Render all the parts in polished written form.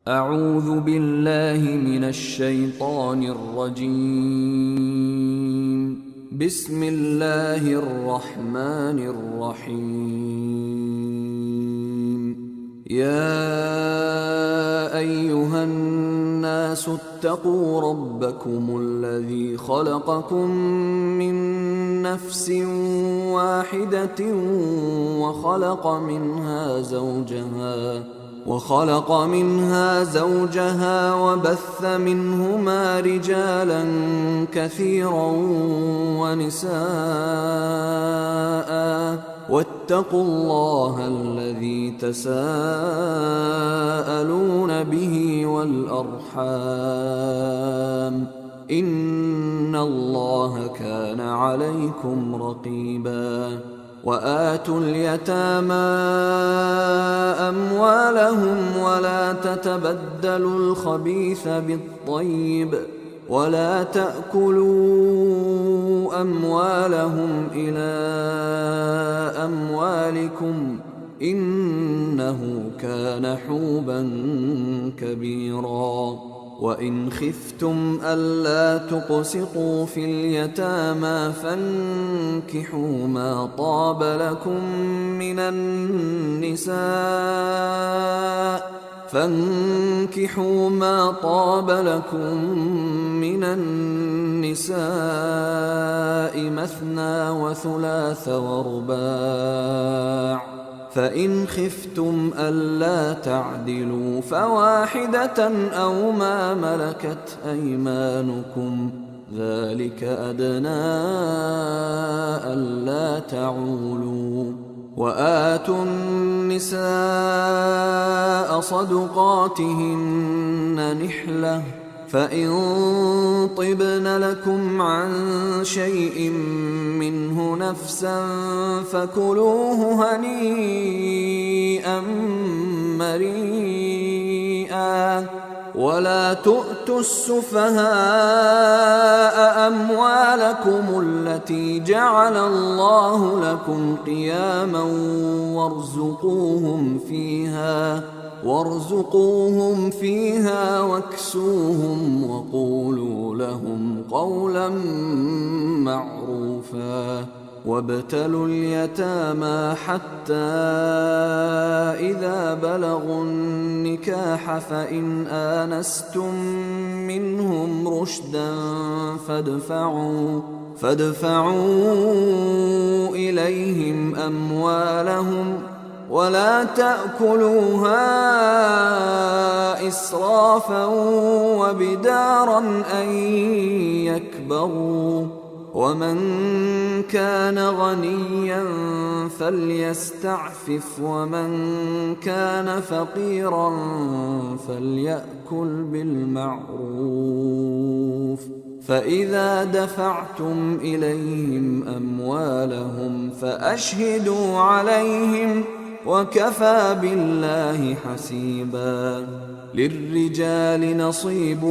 أعوذ بالله من الشيطان الرجيم. بسم الله الرحمن الرحيم. يا أيها الناس اتقوا ربكم الذي خلقكم من نفس واحدة وخلق منها زوجها وبث منهما رجالا كثيرا ونساء، واتقوا الله الذي تساءلون به والأرحام، إن الله كان عليكم رقيبا. وآتوا اليتامى أموالهم ولا تتبدلوا الخبيث بالطيب، ولا تأكلوا أموالهم إلى أموالكم، إنه كان حوبا كبيرا. وإن خفتم ألا تقسطوا في اليتامى فانكحوا ما طاب لكم من النساء مثنى وثلاث ورباع، فإن خفتم ألا تعدلوا فواحدة أو ما ملكت أيمانكم، ذلك أدنى ألا تعولوا. وآتوا النساء صدقاتهن نحلة، فإن طبن لكم عن شيء منه نفسا فكلوه هنيئا مريئا. ولا تؤتوا السفهاء أموالكم التي جعل الله لكم قياما وارزقوهم فيها واكسوهم وقولوا لهم قولا معروفا. وابتلوا اليتامى حتى إذا بلغوا النكاح فإن آنستم منهم رشدا فادفعوا إليهم أموالهم، ولا تأكلوها إسرافا وبدارا أن يكبروا. ومن كان غنيا فليستعفف، ومن كان فقيرا فليأكل بالمعروف. فإذا دفعتم إليهم أموالهم فأشهدوا عليهم، وكفى بالله حسيبا. للرجال نصيب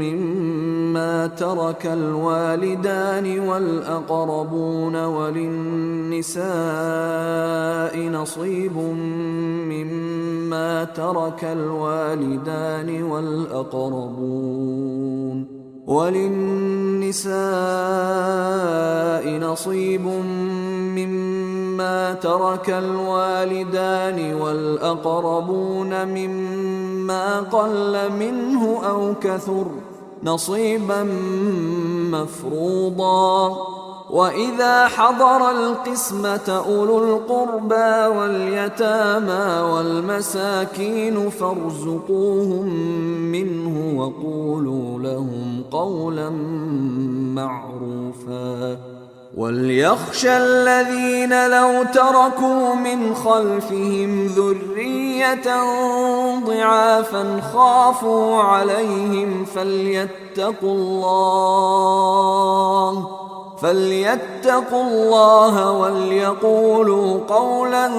مما ترك الوالدان والأقربون، وللنساء نصيب مما ترك الوالدان والأقربون مما قل منه أو كثر، نصيبا مفروضا. وإذا حضر القسمة أولو القربى واليتامى والمساكين فارزقوهم منه وقولوا لهم قولا معروفا. وليخشى الذين لو تركوا من خلفهم ذرية ضعافا خافوا عليهم فليتقوا الله وليقولوا قولا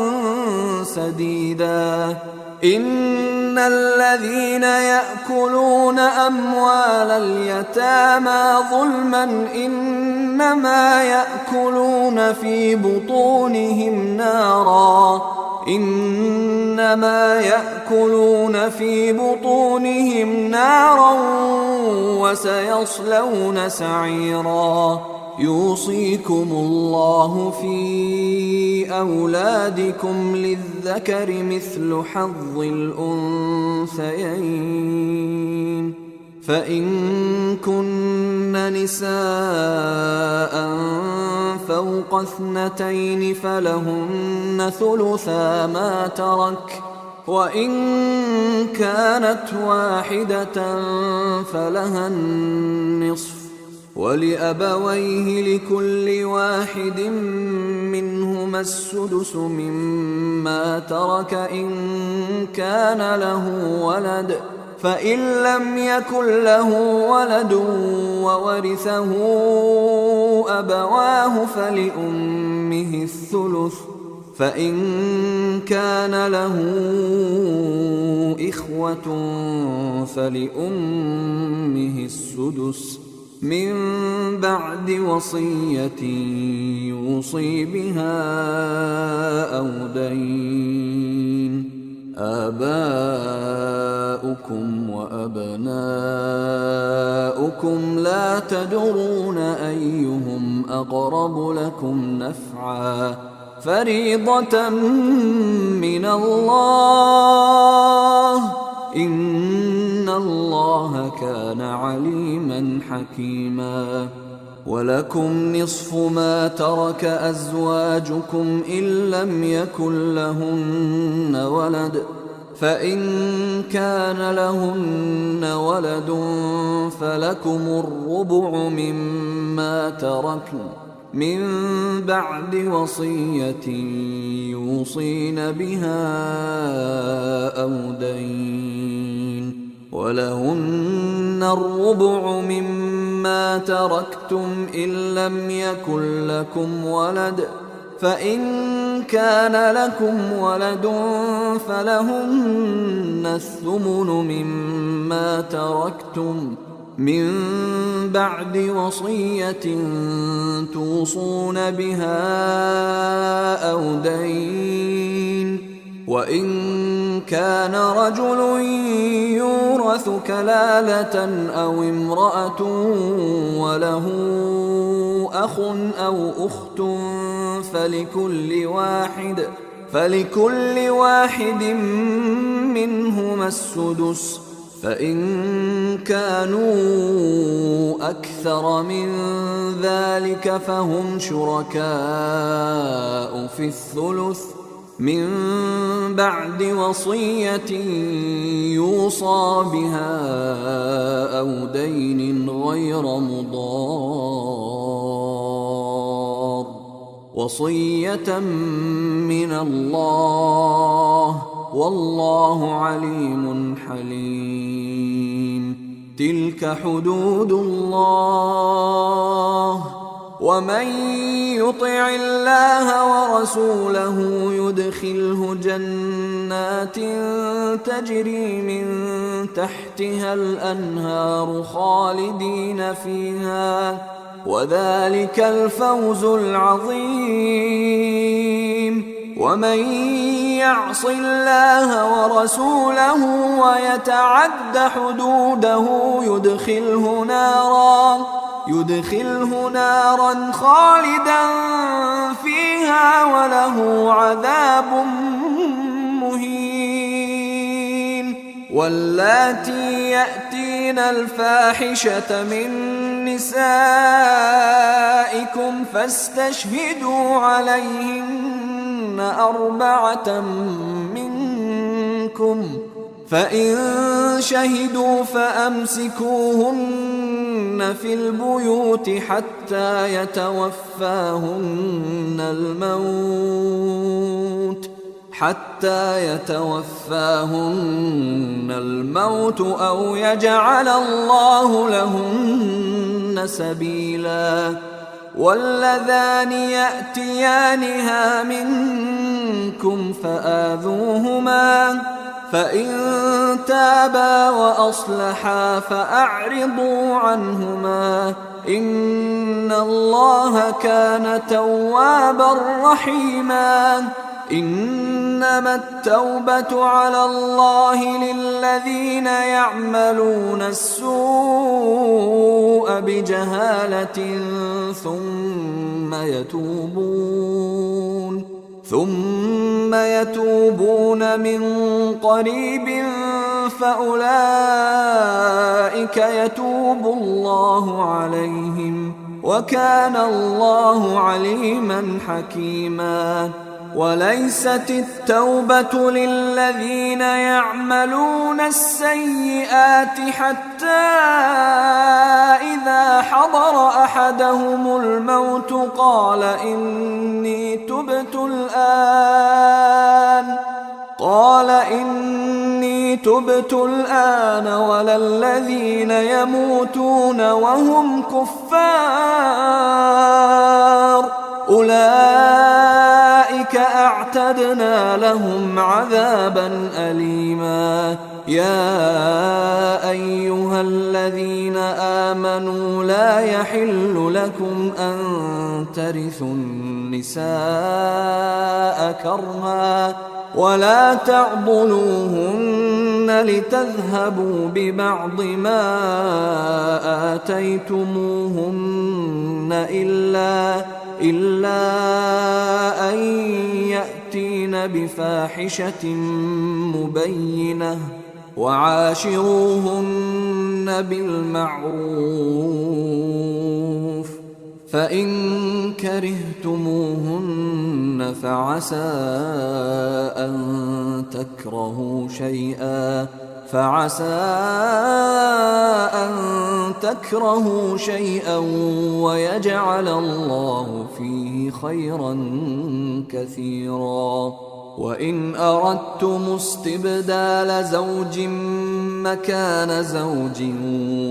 سديدا. إن الذين يأكلون أموال اليتامى ظلما إنما يأكلون في بطونهم نارا، إنما يأكلون في بطونهم نارا وسيصلون سعيرا يوصيكم الله في أولادكم للذكر مثل حظ الأنثيين فإن كن نساء فوق 2 فلهن ثلثا ما ترك وإن كانت واحدة فلها النصف ولأبويه لكل واحد منهما السدس مما ترك إن كان له ولد فإن لم يكن له ولد وورثه أبواه فلأمه الثلث فإن كان له إخوة فلأمه السدس من بعد وصية يوصي بها أو دين آباؤكم وأبناؤكم لا تدرون أيهم أقرب لكم نفعا فريضة من الله إن الله كان عليما حكيما ولكم نصف ما ترك أزواجكم إن لم يكن لهن ولد فإن كان لهن ولد فلكم الربع مما تركن من بعد وصية يوصين بها أو دين ولهن الربع مما تركتم إن لم يكن لكم ولد فإن كان لكم ولد فلهن الثمن مما تركتم من بعد وصية توصون بها أو دين وإن كان رجل يورث كلالة أو امرأة وله أخ أو أخت فلكل واحد منهما السدس فإن كانوا أكثر من ذلك فهم شركاء في الثلث من بعد وصية يوصى بها أو دين غير مضار وصية من الله والله عليم حليم تلك حدود الله ومن يطع الله ورسوله يدخله جنات تجري من تحتها الأنهار خالدين فيها وذلك الفوز العظيم ومن يعص الله ورسوله ويتعد حدوده يدخله نارا خالدا فيها وله عذاب مهين واللاتي يأتين الفاحشة من نسائكم فاستشهدوا عليهن 4 منكم فإن شهدوا فأمسكوهن في البيوت حتى يتوفاهن الموت أو يجعل الله لهن سبيلا واللذان يأتيانها منكم فآذوهما فإن تابا وأصلحا فأعرضوا عنهما إن الله كان توابا رحيما إنما التوبة على الله للذين يعملون السوء بجهالة ثم يتوبون من قريب فأولئك يتوب الله عليهم وكان الله عليما حكيما. وليست التوبة للذين يعملون السيئات حتى إذا حضر أحدهم الموت قال إني تبت الآن ولا الذين يموتون وهم كفار أولئك أعتدنا لهم عذابا أليما. يا أيها الذين آمنوا لا يحل لكم أن ترثوا النساء كرها ولا تعضلوهن لتذهبوا ببعض ما آتيتموهن إلا أن يأتين بفاحشة مبينة وعاشروهن بالمعروف فإن كرهتموهن فعسى أن تكرهوا شيئا ويجعل الله فيه خيرا كثيرا. وإن أردتم استبدال زوج مكان زوج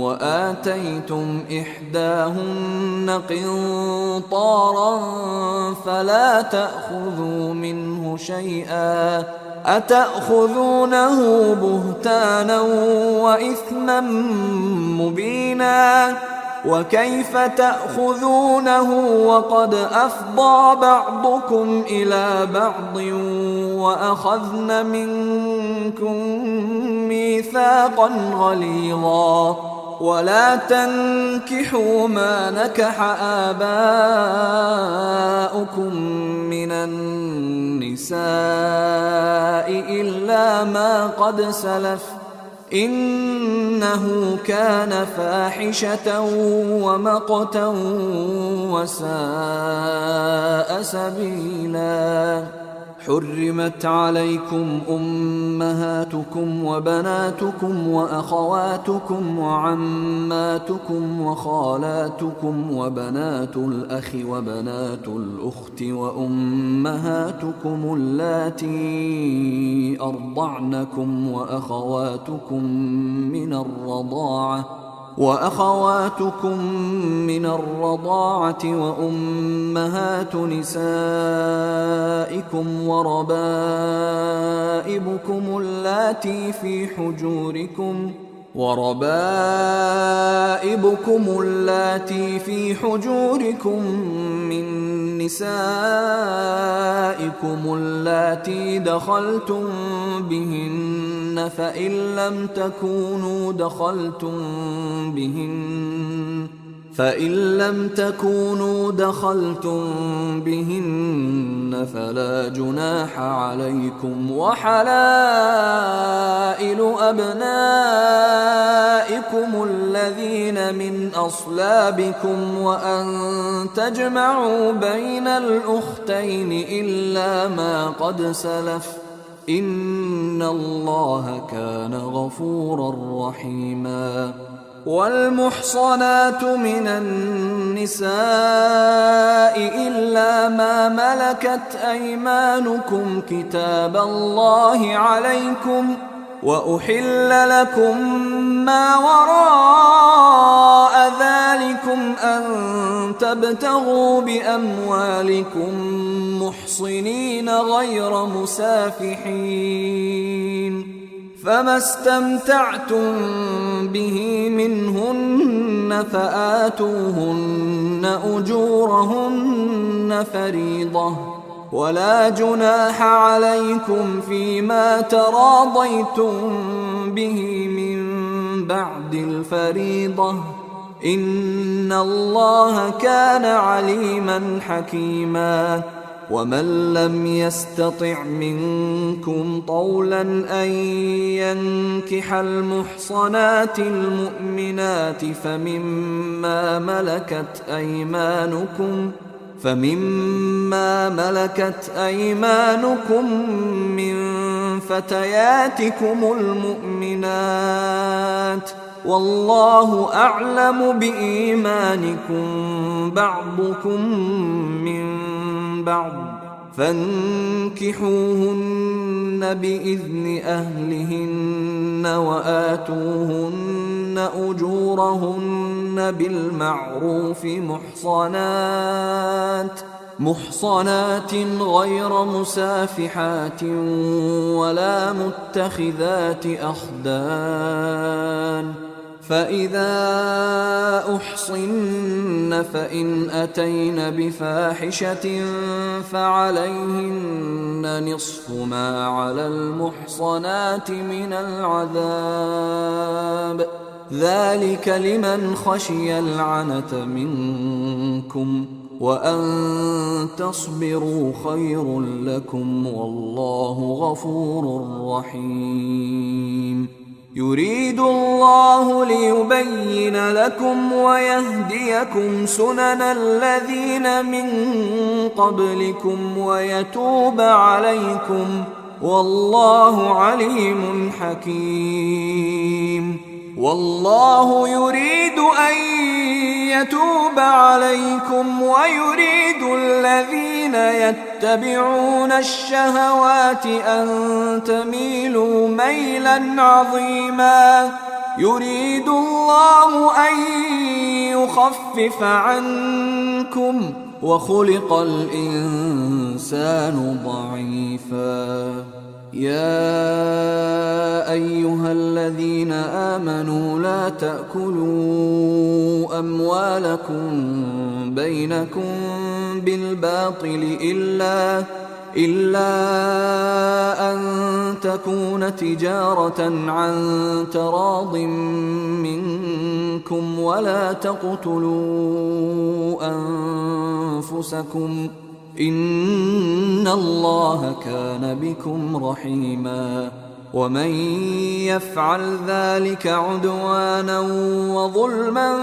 وآتيتم إحداهن قنطارا فلا تأخذوا منه شيئا أتأخذونه بهتانا وإثما مبينا. وكيف تأخذونه وقد أفضى بعضكم إلى بعض وأخذن منكم ميثاقا غليظا. ولا تنكحوا ما نكح آباؤكم من النساء إلا ما قد سلف إنه كان فاحشة ومقتا وساء سبيلا. حرمت عليكم أمهاتكم وبناتكم وأخواتكم وعماتكم وخالاتكم وبنات الأخ وبنات الأخت وأمهاتكم اللاتي أرضعنكم وأخواتكم من الرضاعة وأمهات نسائكم وربائبكم اللاتي في حجوركم من نسائكم اللاتي دخلتم بهن فإن لم تكونوا دخلتم بهن فلا جناح عليكم. وحلائل أبنائكم الذين من أصلابكم وأن تجمعوا بين الأختين إلا ما قد سلف إن الله كان غفورا رحيما. والمحصنات من النساء إلا ما ملكت أيمانكم كتاب الله عليكم وأحل لكم ما وراء ذلكم أن تبتغوا بأموالكم محصنين غير مسافحين فما استمتعتم به منهن فآتوهن أجورهن فريضة ولا جناح عليكم فيما تراضيتم به من بعد الفريضة إن الله كان عليما حكيما ومن لم يستطع منكم طولا أن ينكح المحصنات المؤمنات فمما ملكت أيمانكم من فتياتكم المؤمنات والله أعلم بإيمانكم بعضكم من بعض فانكحوهن بإذن أهلهن وآتوهن أجورهن بالمعروف محصنات غير مسافحات ولا متخذات أخدان فإذا أحصن فإن أتين بفاحشة فعليهن نصف ما على المحصنات من العذاب ذلك لمن خشي العنة منكم وأن تصبروا خير لكم والله غفور رحيم يريد الله ليبين لكم ويهديكم سنن الذين من قبلكم ويتوب عليكم والله عليم حكيم والله يريد أن يتوب عليكم ويريد الذين يتبعون الشهوات أن تميلوا ميلا عظيما يريد الله أن يخفف عنكم وخلق الإنسان ضعيفا يا أيها الذين آمنوا لا تأكلوا أموالكم بينكم بالباطل إلا أن تكون تجارة عن تراض منكم ولا تقتلوا أنفسكم إن الله كان بكم رحيما ومن يفعل ذلك عدوانا وظلما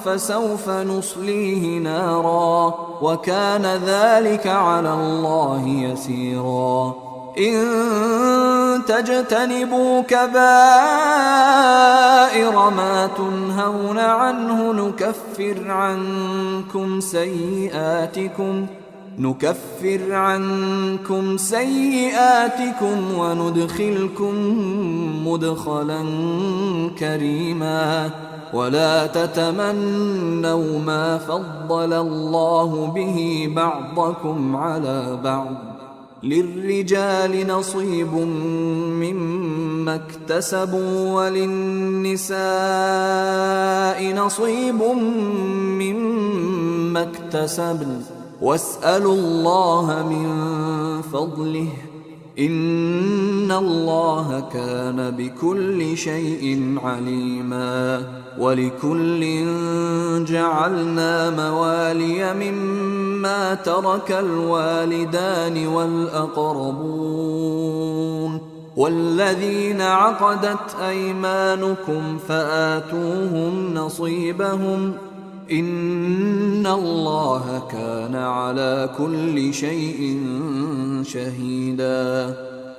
فسوف نصليه نارا وكان ذلك على الله يسيرا إن تجتنبوا كبائر ما تنهون عنه نكفر عنكم سيئاتكم وندخلكم مدخلا كريما ولا تتمنوا ما فضل الله به بعضكم على بعض للرجال نصيب مما اكتسبوا وللنساء نصيب مما اكتسبن واسألوا الله من فضله إن الله كان بكل شيء عليما ولكل جعلنا موالي مما ترك الوالدان والأقربون والذين عقدت أيمانكم فآتوهم نصيبهم إن الله كان على كل شيء شهيدا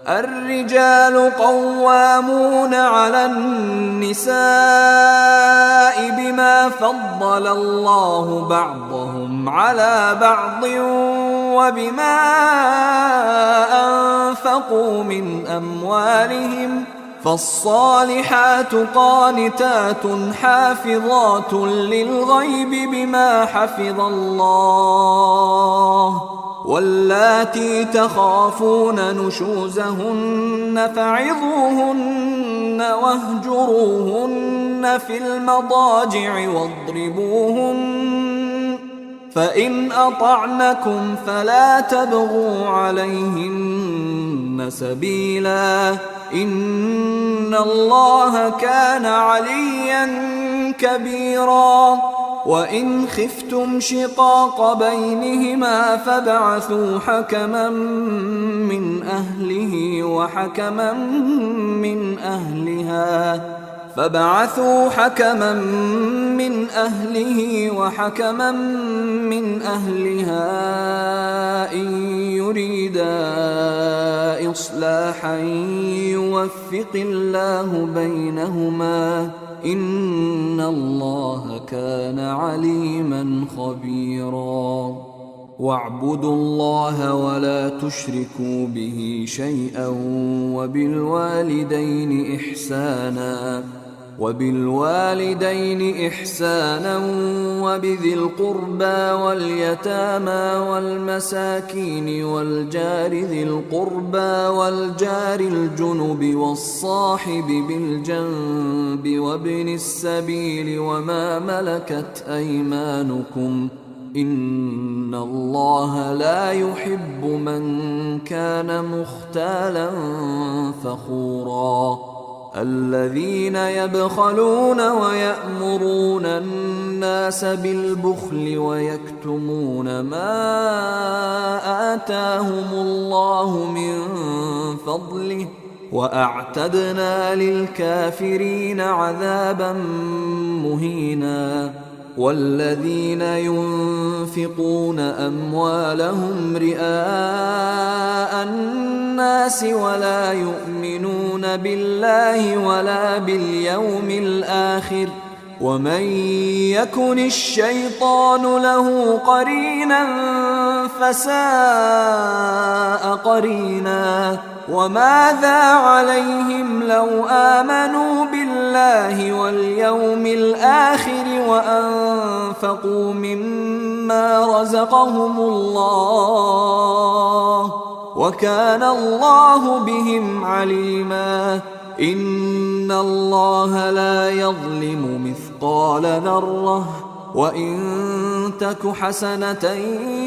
الرجال قوامون على النساء بما فضل الله بعضهم على بعض وبما أنفقوا من أموالهم فالصالحات قانتات حافظات للغيب بما حفظ الله واللاتي تخافون نشوزهن فعظوهن واهجروهن في المضاجع فإن أطعنكم فلا تبغوا عليهن سبيلا إن الله كان عليا كبيرا وإن خفتم شقاق بينهما فابعثوا حكما من أهله وحكما من أهلها إن يريدا إصلاحا يوفق الله بينهما إن الله كان عليما خبيرا واعبدوا الله ولا تشركوا به شيئا وبالوالدين إحسانا وبذي القربى واليتامى والمساكين والجار ذي القربى والجار الجنب والصاحب بالجنب وابن السبيل وما ملكت أيمانكم إن الله لا يحب من كان مختالا فخورا الذين يبخلون ويأمرون الناس بالبخل ويكتمون ما آتاهم الله من فضله وأعتدنا للكافرين عذابا مهينا والذين ينفقون أموالهم رئاء الناس ولا يؤمنون بالله ولا باليوم الآخر ومن يكن الشيطان له قرينا فساء قرينا وماذا عليهم لو آمنوا بالله واليوم الآخر وأنفقوا مما رزقهم الله وكان الله بهم عليما إن الله لا يظلم مثقال ذرة وإن تك حسنة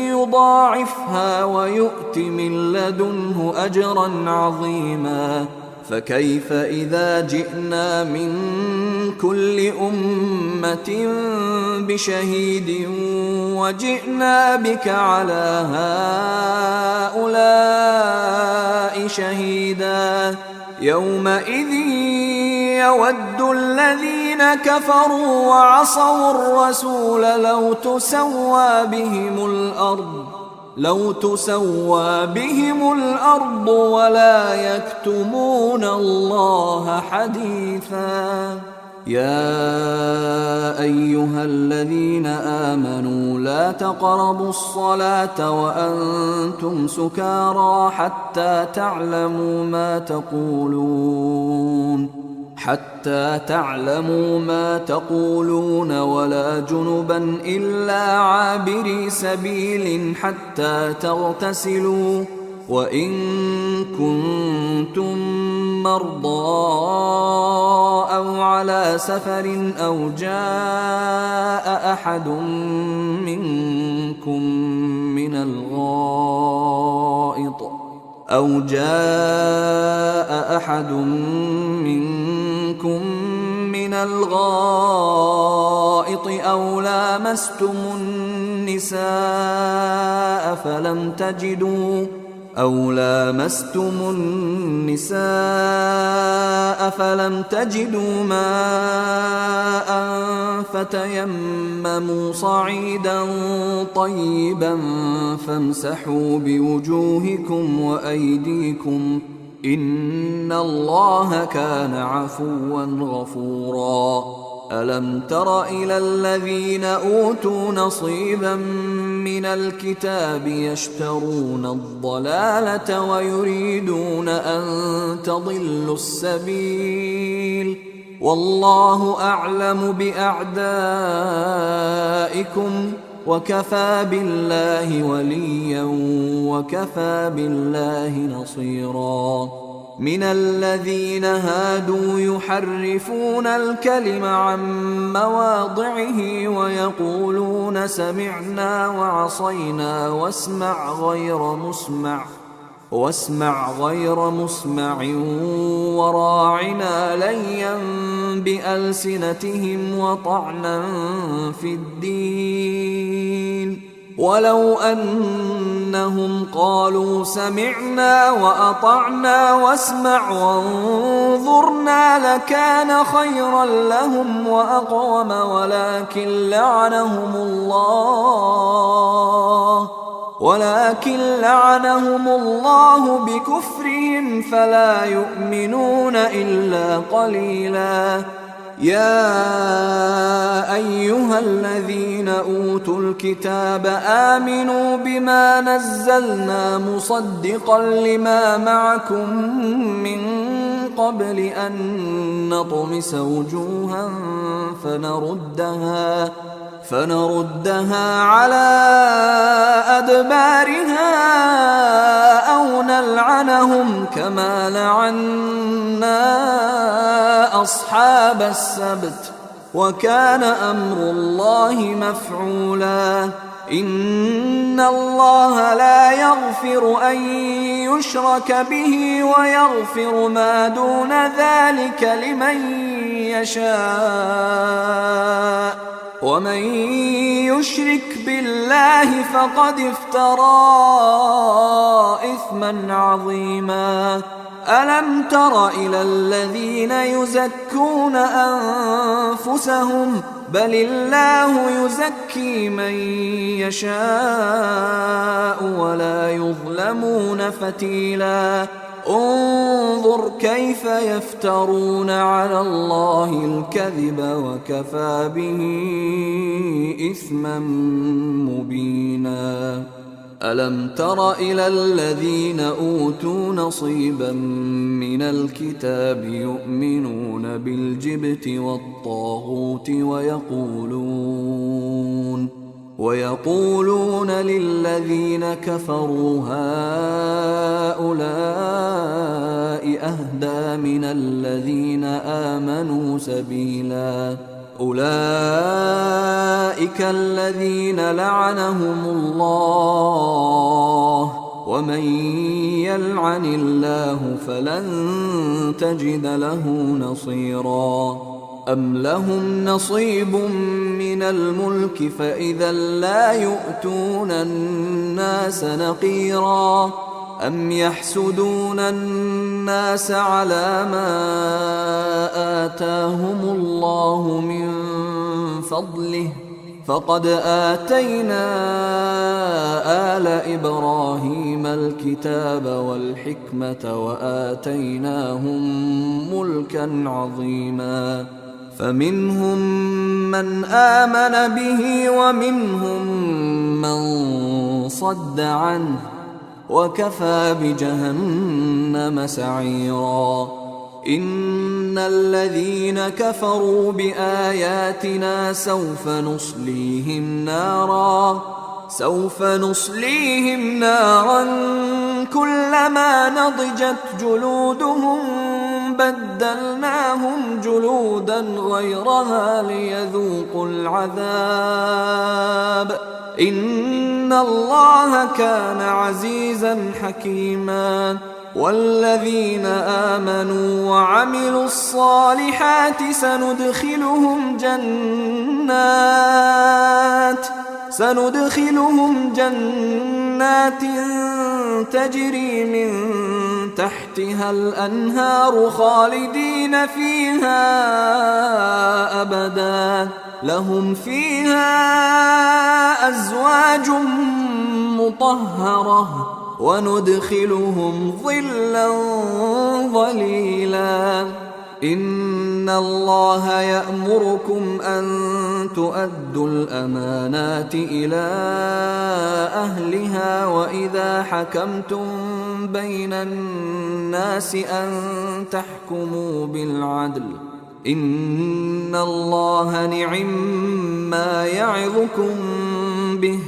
يضاعفها ويؤت من لدنه أجرا عظيما فكيف إذا جئنا من كل أمة بشهيد وجئنا بك على هؤلاء شهيدا يومئذ يود الذين كفروا وعصوا الرسول لو تسوى بهم الأرض ولا يكتمون الله حديثا يا أيها الذين آمنوا لا تقربوا الصلاة وأنتم سكارى حتى تعلموا ما تقولون ولا جنبا إلا عابري سبيل حتى تغتسلوا وإن كنتم مرضى أو على سفر أو جاء أحد منكم من الغائط أو لامستم النساء فلم تجدوا ماء فتيمموا صعيدا طيبا فامسحوا بوجوهكم وأيديكم إن الله كان عفوا غفورا ألم تر إلى الذين أوتوا نصيبا من الكتاب يشترون الضلالة ويريدون أن تضلوا السبيل والله أعلم بأعدائكم وكفى بالله وليا وكفى بالله نصيرا من الذين هادوا يحرفون الكلم عن مواضعه ويقولون سمعنا وعصينا واسمع غير مسمع وراعنا ليا بألسنتهم وطعنا في الدين ولو أنهم قالوا سمعنا وأطعنا واسمع وانظرنا لكان خيرا لهم وأقوم ولكن لعنهم الله بكفرهم فلا يؤمنون إلا قليلا. يا أيها الذين أوتوا الكتاب آمنوا بما نزلنا مصدقا لما معكم من قبل أن نطمس وجوها فنردها على أدبارها أو نلعنهم كما لعنا أصحاب السبت وكان أمر الله مفعولا. إن الله لا يغفر أن يشرك به ويغفر ما دون ذلك لمن يشاء ومن يشرك بالله فقد افترى إثما عظيما. ألم تر إلى الذين يزكون أنفسهم بل الله يزكي من يشاء ولا يظلمون فتيلا. انظر كيف يفترون على الله الكذب وكفى به إثما مبينا. ألم تر إلى الذين أوتوا نصيبا من الكتاب يؤمنون بالجبت والطاغوت ويقولون للذين كفروا هؤلاء أهدى من الذين آمنوا سبيلا. أولئك الذين لعنهم الله ومن يلعن الله فلن تجد له نصيرا. أم لهم نصيب من الملك فإذا لا يؤتون الناس نقيرا. أم يحسدون الناس على ما آتاهم الله من فضله فقد آتينا آل إبراهيم الكتاب والحكمة وآتيناهم ملكا عظيما. فمنهم من آمن به ومنهم من صد عنه وكفى بجهنم سعيرا. إن الذين كفروا بآياتنا سوف نصليهم نارا كلما نضجت جلودهم بدلناهم جلودا غيرها ليذوقوا العذاب إن الله كان عزيزا حكيما. والذين آمنوا وعملوا الصالحات سندخلهم جنات تجري من تحتها الأنهار خالدين فيها أبدا لهم فيها أزواج مطهرة وندخلهم ظلا ظليلا. إن الله يأمركم أن تؤدوا الأمانات إلى أهلها وإذا حكمتم بين الناس أن تحكموا بالعدل إن الله نعما يعظكم به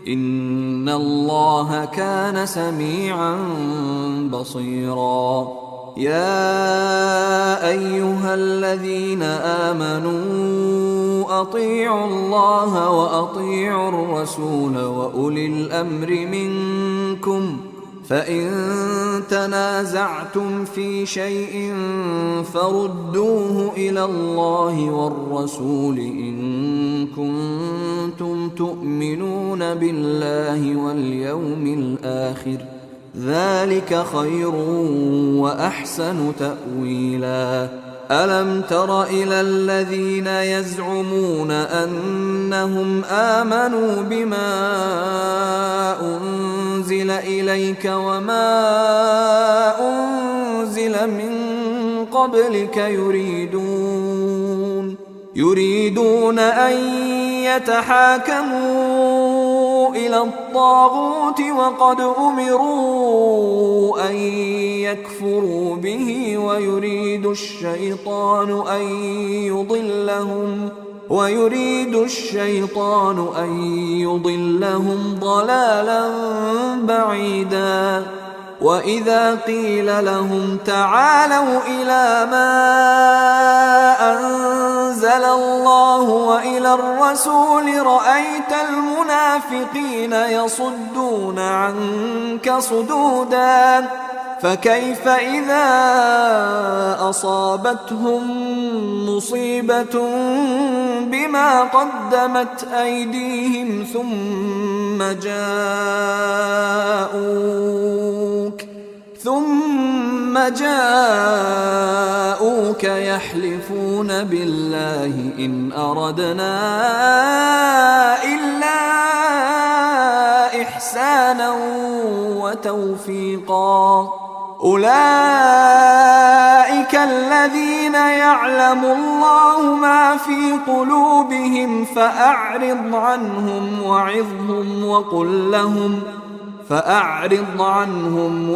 إن الله كان سميعا بصيرا. يا أيها الذين آمنوا أطيعوا الله وأطيعوا الرسول وأولي الأمر منكم فإن تنازعتم في شيء فردوه إلى الله والرسول إن كنتم تؤمنون بالله واليوم الآخر ذلك خير وأحسن تأويلا ألم تر إلى الذين يزعمون أنهم آمنوا بما أنزل إليك وما أنزل من قبلك يريدون أن يتحاكموا إلى الطاغوت وقد أمروا أن يكفروا به ويريد الشيطان أن يضلهم ضلالا بعيدا وإذا قيل لهم تعالوا إلى ما أنزل الله وإلى الرسول رأيت المنافقين يصدون عنك صدودا فكيف إذا أصابتهم مصيبة بما قدمت أيديهم ثم جاءوك يحلفون بالله إن أردنا إلا إحسانا وتوفيقا أولئك الذين يعلم الله ما في قلوبهم فأعرض عنهم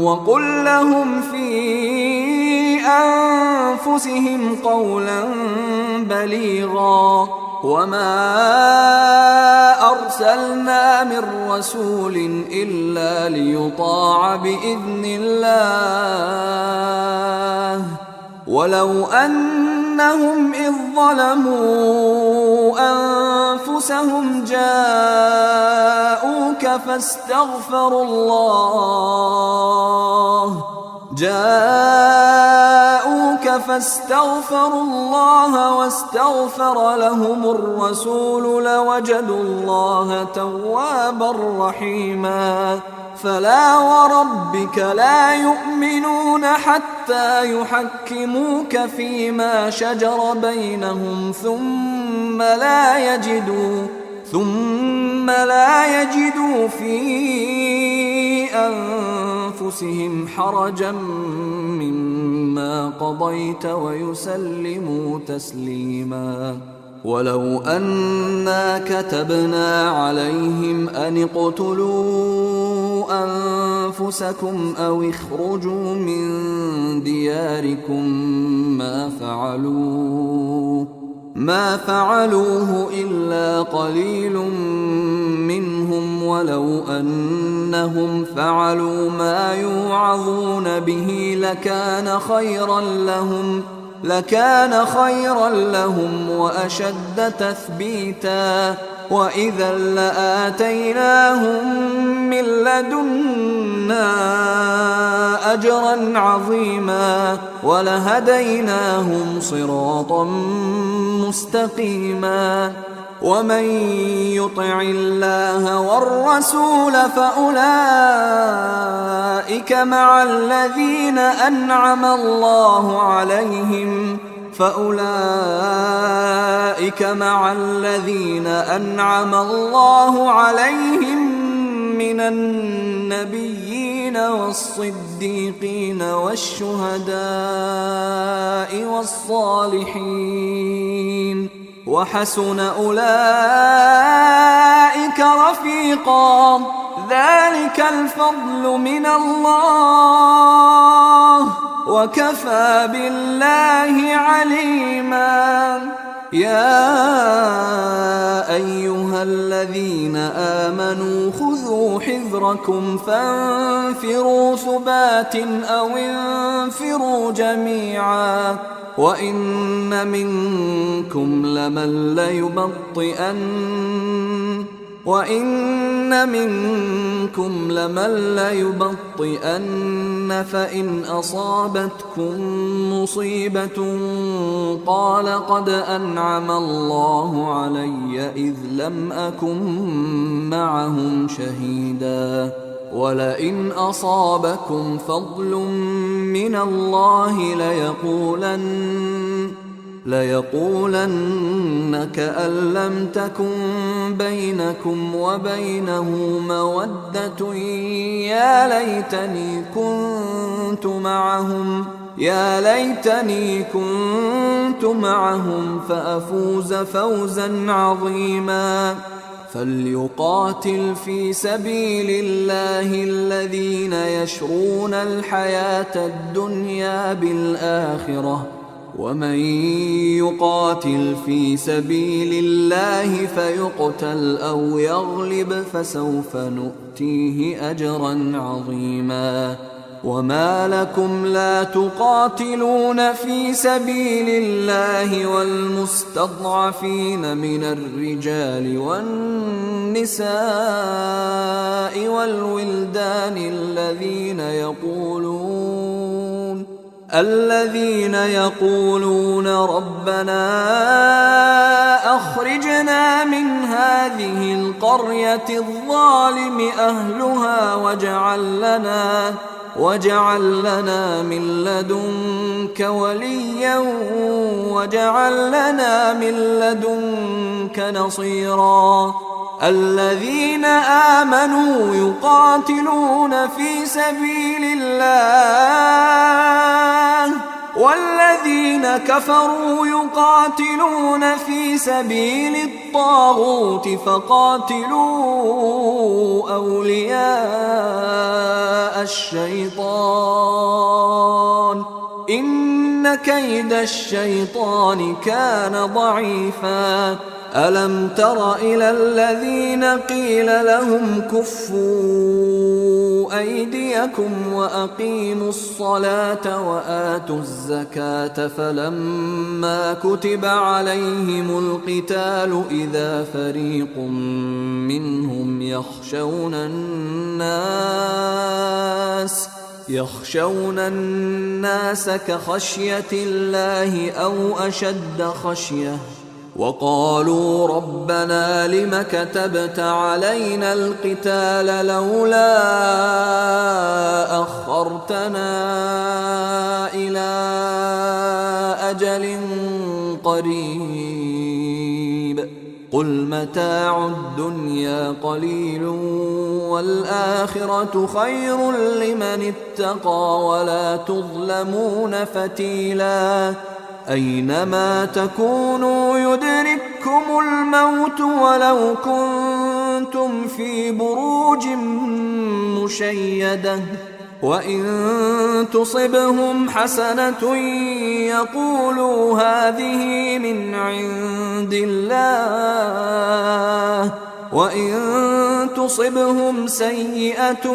وقل لهم في أنفسهم قولا بليغا وما أرسلنا من رسول إلا ليطاع بإذن الله ولو أنهم إذ ظلموا أنفسهم جاءوك فاستغفروا الله واستغفر لهم الرسول لوجدوا الله توابا رحيما فلا وربك لا يؤمنون حتى يحكموك فيما شجر بينهم ثم لا يجدوا في أنفسهم حرجا مما قضيت ويسلموا تسليما ولو أنا كتبنا عليهم أن اقتلوا أنفسكم أو اخرجوا من دياركم ما فعلوه إلا قليل منهم ولو أنهم فعلوا ما يوعظون به لكان خيرا لهم وأشد تثبيتا وإذا لآتيناهم من لدنا أجرا عظيما ولهديناهم صراطا مستقيما ومن يطع الله والرسول فأولئك مع الذين أنعم الله عليهم من النبيين والصديقين والشهداء والصالحين وحسن أولئك رفيقا ذلك الفضل من الله وكفى بالله عليما يا أيها الذين آمنوا خذوا حذركم غيركم فانفروا ثبات أو انفروا جميعا وإن منكم لمن ليبطئن فإن أصابتكم مصيبة قال قد أنعم الله علي إذ لم أكن معهم شهيدا ولئن أصابكم فضل من الله ليقولن كأن لم تكن بينكم وبينه مودة يا ليتني كنت معهم فأفوز فوزا عظيما فليقاتل في سبيل الله الذين يشرون الحياة الدنيا بالآخرة ومن يقاتل في سبيل الله فيقتل أو يغلب فسوف نؤتيه أجرا عظيما وما لكم لا تقاتلون في سبيل الله والمستضعفين من الرجال والنساء والولدان الذين يقولون ربنا أخرجنا من هذه القرية الظالم أهلها واجعل لنا من لدنك وليا واجعل لنا من لدنك نصيرا الذين آمنوا يقاتلون في سبيل الله والذين كفروا يقاتلون في سبيل الطاغوت فقاتلوا أولياء الشيطان إن كيد الشيطان كان ضعيفا ألم تر إلى الذين قيل لهم كفوا أيديكم وأقيموا الصلاة وآتوا الزكاة فلما كتب عليهم القتال إذا فريق منهم يخشون الناس كخشية الله أو أشد خشية وقالوا ربنا لم كتبت علينا القتال لولا أخرتنا إلى أجل قريب قل متاع الدنيا قليل والآخرة خير لمن اتقى ولا تظلمون فتيلا أينما تكونوا يدرككم الموت ولو كنتم في بروج مشيدة وإن تصبهم حسنة يقولوا هذه من عند الله وإن تصبهم سيئة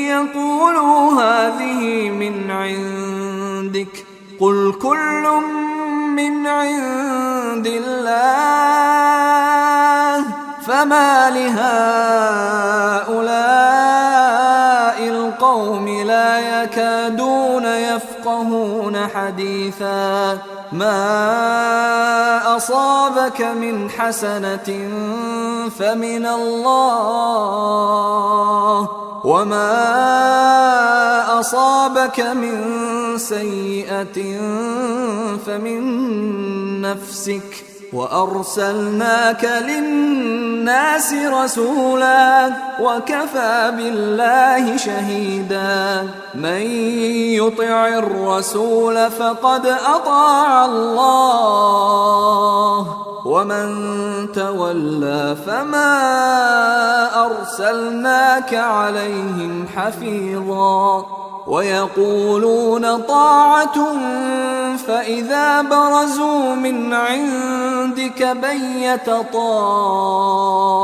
يقولوا هذه من عندك قل كل من عند الله فما لهؤلاء القوم لا يكادون يفقهون حديثا ما أصابك من حسنة فمن الله وما أصابك من سيئة فمن نفسك وأرسلناك للناس رسولا وكفى بالله شهيدا من يطع الرسول فقد أطاع الله ومن تولى فما أرسلناك عليهم حفيظا ويقولون طاعة فإذا برزوا من عندك بيت طائفة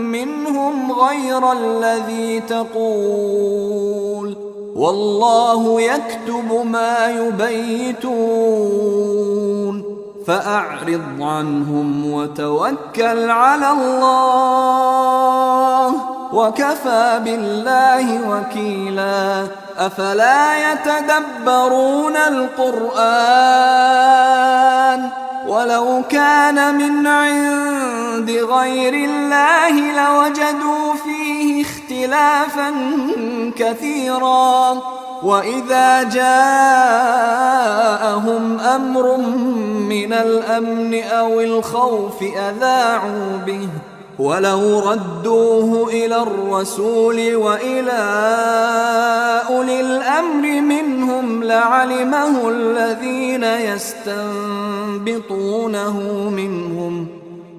منهم غير الذي تقول والله يكتب ما يبيتون فأعرض عنهم وتوكل على الله وكفى بالله وكيلا أفلا يتدبرون القرآن ولو كان من عند غير الله لوجدوا فيه اختلافا كثيرا وإذا جاءهم أمر من الأمن أو الخوف أذاعوا به ولو ردوه إلى الرسول وإلى أولي الأمر منهم لعلمه الذين يستنبطونه منهم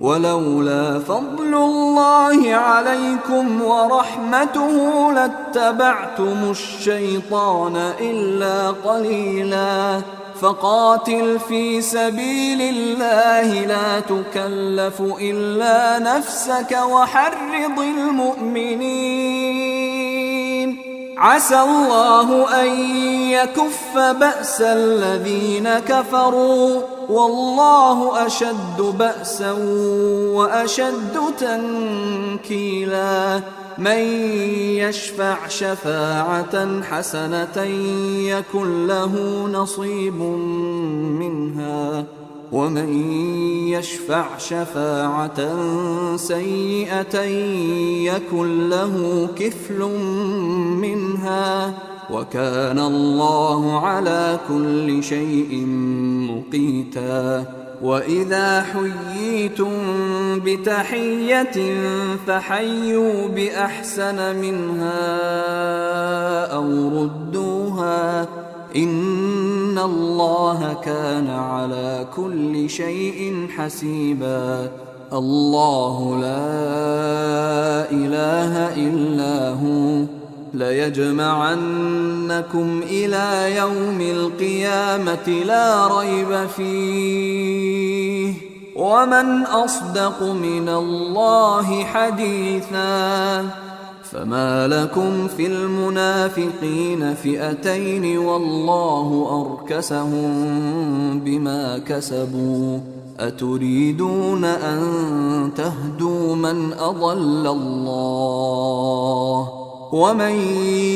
ولولا فضل الله عليكم ورحمته لاتبعتم الشيطان إلا قليلا فقاتل في سبيل الله لا تكلف إلا نفسك وحرض المؤمنين عسى الله أن يكف بأس الذين كفروا والله أشد بأسا وأشد تنكيلا من يشفع شفاعة حسنة يكن له نصيب منها ومن يشفع شفاعة سيئة يكن له كفل منها وكان الله على كل شيء مقيتا وإذا حييتم بتحية فحيوا بأحسن منها أو ردوها إن الله كان على كل شيء حسيبا الله لا إله إلا هو ليجمعنكم إلى يوم القيامة لا ريب فيه ومن أصدق من الله حديثا فما لكم في المنافقين فئتين والله أركسهم بما كسبوا أتريدون أن تهدوا من أضل الله ومن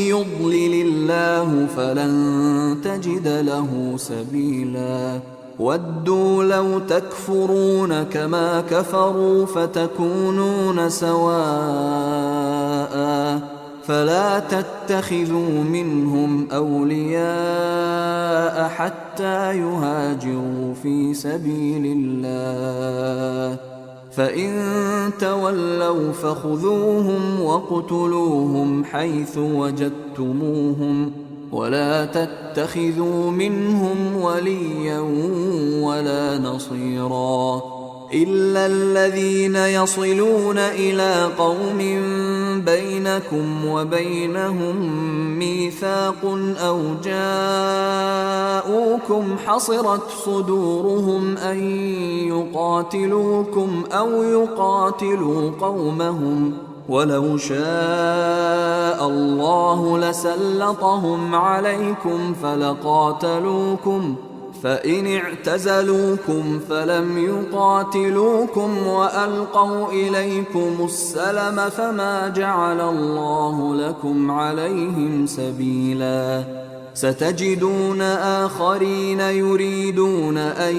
يضلل الله فلن تجد له سبيلا ودوا لو تكفرون كما كفروا فتكونون سواء فلا تتخذوا منهم أولياء حتى يهاجروا في سبيل الله فإن تولوا فخذوهم واقتلوهم حيث وجدتموهم ولا تتخذوا منهم وليا ولا نصيرا إلا الذين يصلون إلى قوم بينكم وبينهم ميثاق أو جاءوكم حصرت صدورهم أن يقاتلوكم أو يقاتلوا قومهم ولو شاء الله لسلطهم عليكم فلقاتلوكم فإن اعتزلوكم فلم يقاتلوكم وألقوا إليكم السلم فما جعل الله لكم عليهم سبيلا ستجدون آخرين يريدون أن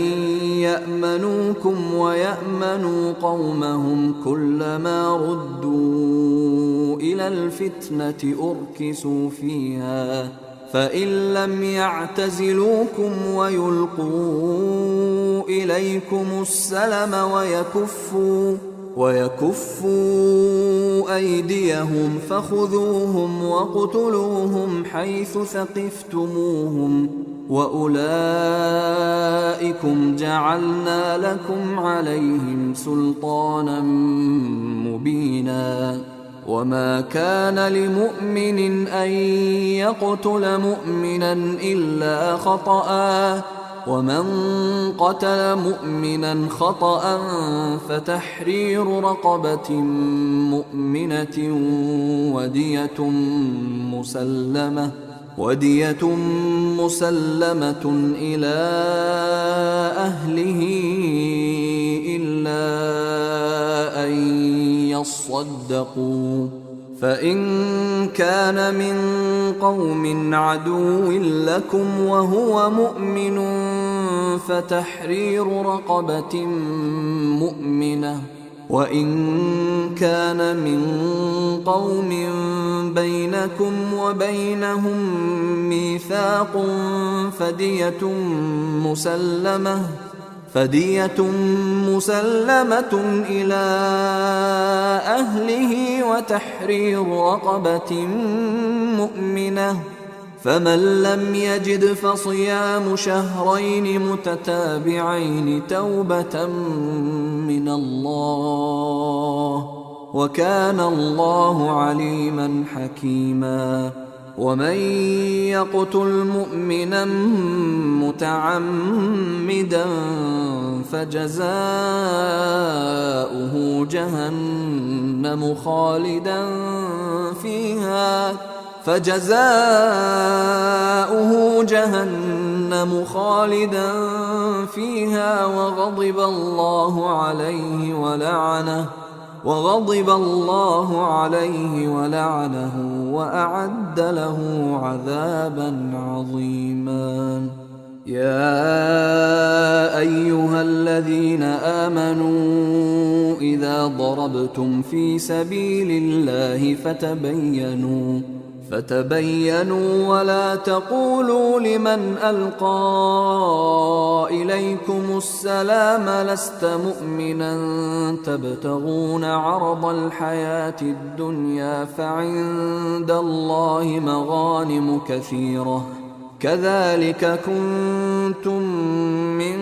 يأمنوكم ويأمنوا قومهم كلما ردوا إلى الفتنة أركسوا فيها فإن لم يعتزلوكم ويلقوا إليكم السلم ويكفوا أيديهم فخذوهم واقتلوهم حيث ثقفتموهم وأولئكم جعلنا لكم عليهم سلطانا مبينا وما كان لمؤمن أن يقتل مؤمنا إلا خطأ، ومن قتل مؤمنا خطأ فتحرير رقبة مؤمنة ودية مسلمة إلى أهله إلا أن يصدقوا، فإن كان من قوم عدو لكم وهو مؤمن فتحرير رقبة مؤمنة، وإن كان من قوم بينكم وبينهم ميثاق فدية مسلمة إلى أهله وتحرير رقبة مؤمنة، فمن لم يجد فصيام شهرين متتابعين توبة من الله، وكان الله عليما حكيما. ومن يقتل مؤمنا متعمدا فجزاؤه جهنم خالدا فيها وغضب الله عليه ولعنه وأعد له عذابا عظيما. يا أيها الذين آمنوا إذا ضربتم في سبيل الله فتبينوا ولا تقولوا لمن ألقى إليكم السلام لست مؤمنا تبتغون عرض الحياة الدنيا فعند الله مغانم كثيرة كذلك كنتم من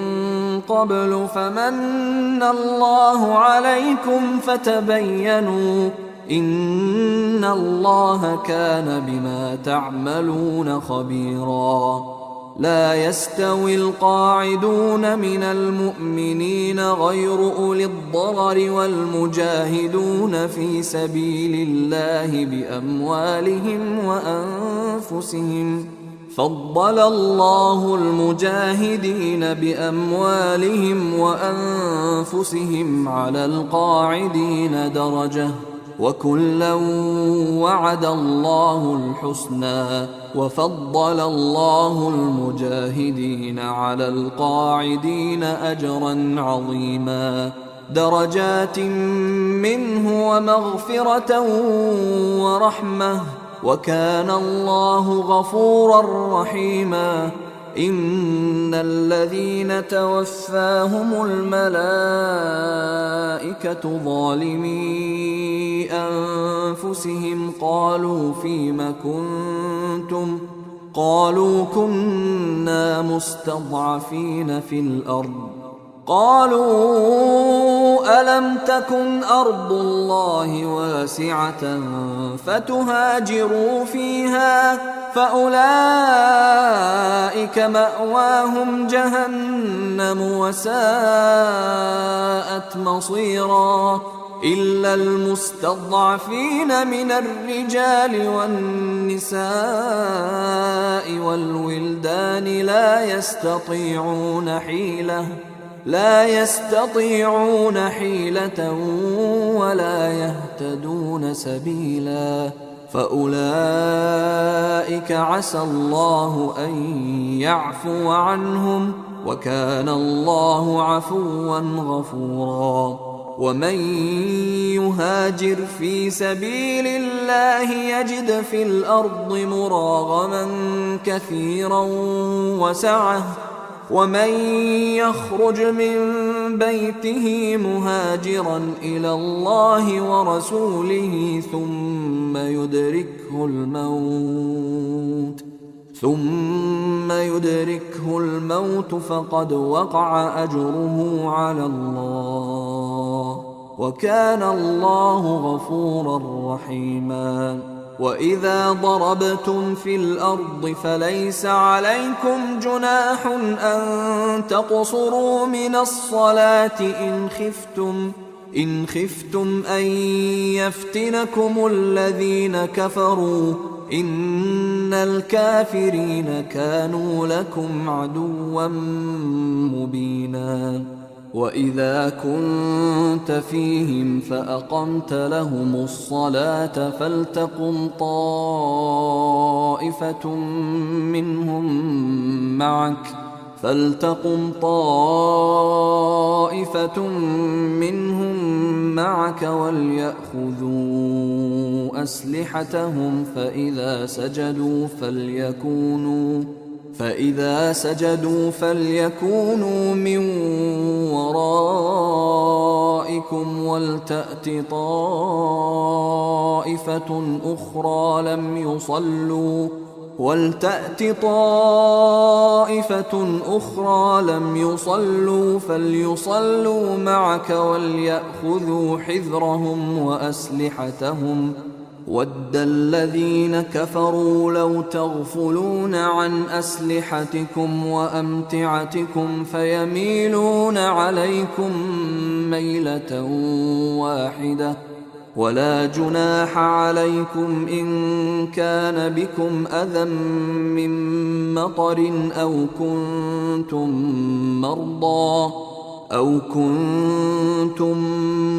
قبل فمن الله عليكم فتبينوا إن الله كان بما تعملون خبيرا. لا يستوي القاعدون من المؤمنين غير أولي الضرر والمجاهدون في سبيل الله بأموالهم وأنفسهم، فضل الله المجاهدين بأموالهم وأنفسهم على القاعدين درجة، وكلا وعد الله الحسنى، وفضل الله المجاهدين على القاعدين أجرا عظيما، درجات منه ومغفرة ورحمة، وكان الله غفورا رحيما. إن الذين توفاهم الملائكة ظالمي أنفسهم قالوا فيم كنتم قالوا كنا مستضعفين في الأرض قالوا ألم تكن أرض الله واسعة فتهاجروا فيها فأولئك مأواهم جهنم وساءت مصيرا إلا المستضعفين من الرجال والنساء والولدان لا يستطيعون حيلة ولا يهتدون سبيلا فأولئك عسى الله أن يعفو عنهم وكان الله عفوا غفورا. ومن يهاجر في سبيل الله يجد في الأرض مراغما كثيرا وسعة، ومن يخرج من بيته مهاجرا إلى الله ورسوله ثم يدركه الموت فقد وقع أجره على الله، وكان الله غفورا رحيما. وإذا ضربتم في الأرض فليس عليكم جناح أن تقصروا من الصلاة إن خفتم أن يفتنكم الذين كفروا إن الكافرين كانوا لكم عدوا مبينا. وإذا كنت فيهم فأقمت لهم الصلاة فلتقم طائفة منهم معك وليأخذوا أسلحتهم فإذا سجدوا فليكونوا من ورائكم ولتأت طائفة أخرى لم يصلوا فليصلوا معك وليأخذوا حذرهم وأسلحتهم. وَدَّ الَّذِينَ كَفَرُوا لَوْ تَغْفُلُونَ عَنْ أَسْلِحَتِكُمْ وَأَمْتِعَتِكُمْ فَيَمِيلُونَ عَلَيْكُمْ مَيْلَةً وَاحِدَةً. وَلَا جُنَاحَ عَلَيْكُمْ إِن كَانَ بِكُمْ أَذًى مِّن مَّطَرٍ أَوْ كُنتُم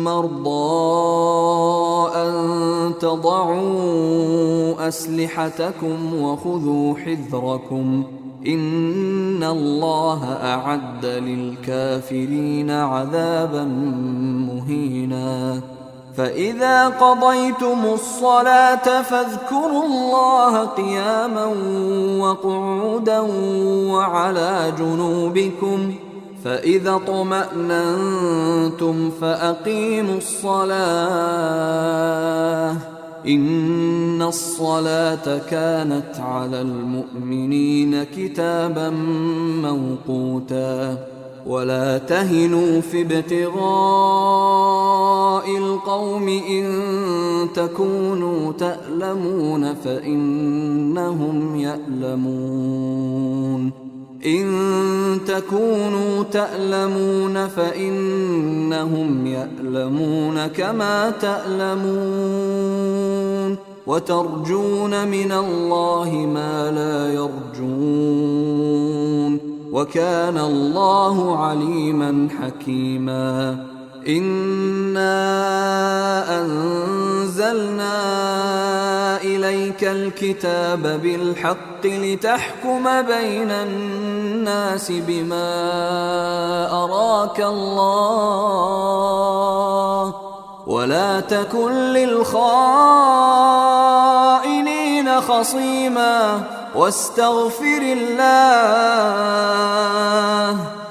مَّرْضَىٰ أَن تَضَعُوا أَسْلِحَتَكُمْ وَخُذُوا حِذْرَكُمْ إِنَّ اللَّهَ أَعَدَّ لِلْكَافِرِينَ عَذَابًا مُّهِينًا. فإذا قضيتم الصلاة فاذكروا الله قياما وقعودا وعلى جنوبكم فإذا اطمأننتم فأقيموا الصلاة إن الصلاة كانت على المؤمنين كتابا موقوتا. ولا تهنوا في ابتغاء القوم إن تكونوا تألمون فإنهم يألمون كما تألمون وترجون من الله ما لا يرجون وكان الله عليما حكيما. إنا أنزلنا إليك الكتاب بالحق لتحكم بين الناس بما أراك الله ولا تكن للخائنين خصيما واستغفر الله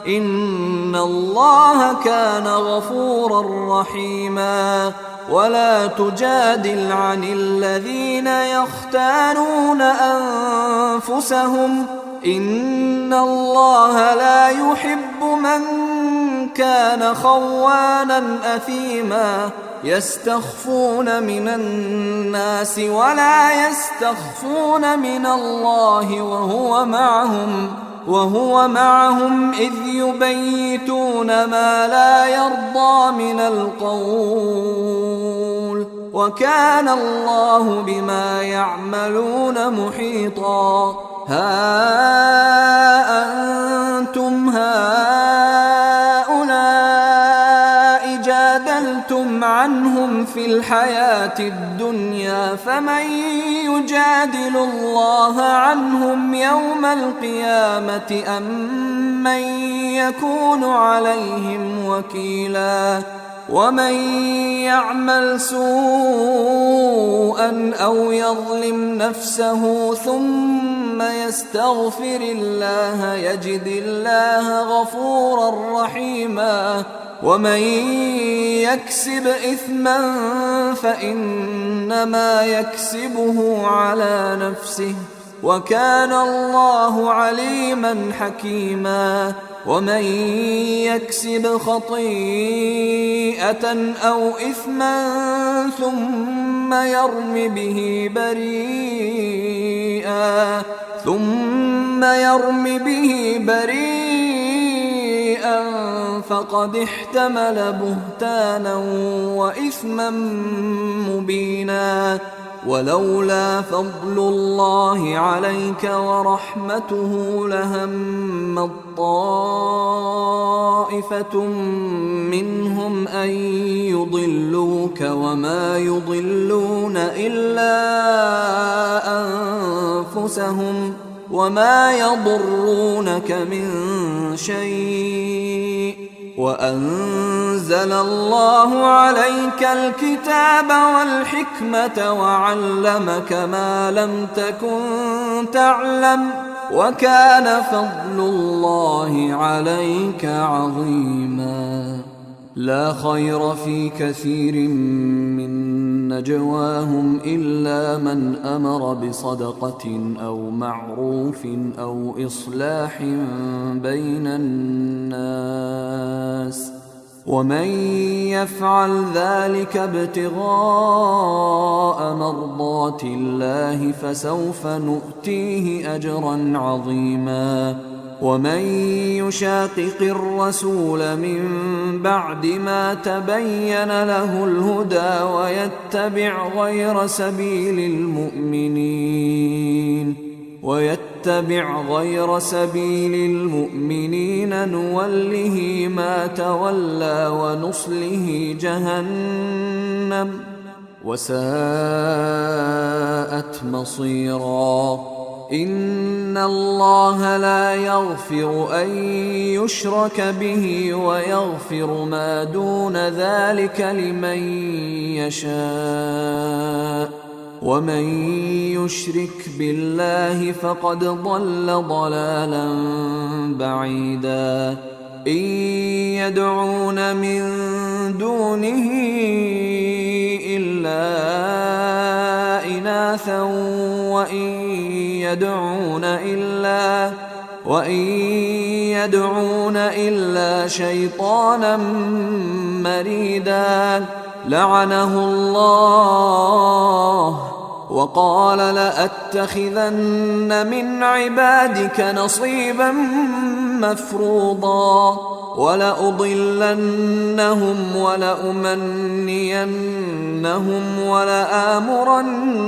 إن الله كان غفورا رحيما. ولا تجادل عن الذين يختانون أنفسهم إن الله لا يحب من كان خوانا أثيما يستخفون من الناس ولا يستخفون من الله وهو معهم إذ يبيتون ما لا يرضى من القول وكان الله بما يعملون محيطا. ها أنتم هؤلاء جادلتم عنهم في الحياة الدنيا فمن يجادل الله عنهم يوم القيامة أم من يكون عليهم وكيلا. ومن يعمل سوءا أو يظلم نفسه ثم يستغفر الله يجد الله غفورا رحيما. ومن يكسب إثما فإنما يكسبه على نفسه وكان الله عليما حكيما. ومن يكسب خطيئة أو إثما ثم يرم به بريئا فقد احتمل بهتانا وإثما مبينا. ولولا فضل الله عليك ورحمته لهمت طائفة منهم أن يضلوك وما يضلون إلا أنفسهم وما يضرونك من شيء. وأنزل الله عليك الكتاب والحكمة وعلمك ما لم تكن تعلم وكان فضل الله عليك عظيما. لا خير في كثير من نجواهم إلا من أمر بصدقة أو معروف أو إصلاح بين الناس ومن يفعل ذلك ابتغاء مرضات الله فسوف نؤتيه أجرا عظيما. ومن يشاقق الرسول من بعد ما تبين له الهدى ويتبع غير سبيل المؤمنين نوله ما تولى ونصله جهنم وساءت مصيرا. إن الله لا يغفر أن يشرك به ويغفر ما دون ذلك لمن يشاء ومن يشرك بالله فقد ضل ضلالا بعيدا. إن يدعون من دونه إلا إناثا وإن يدعون إلا شيطانا مريدا لعنه الله وقال لأتخذن من عبادك نصيبا مفروضا ولأضلنهم ولأمنينهم ولآمرنهم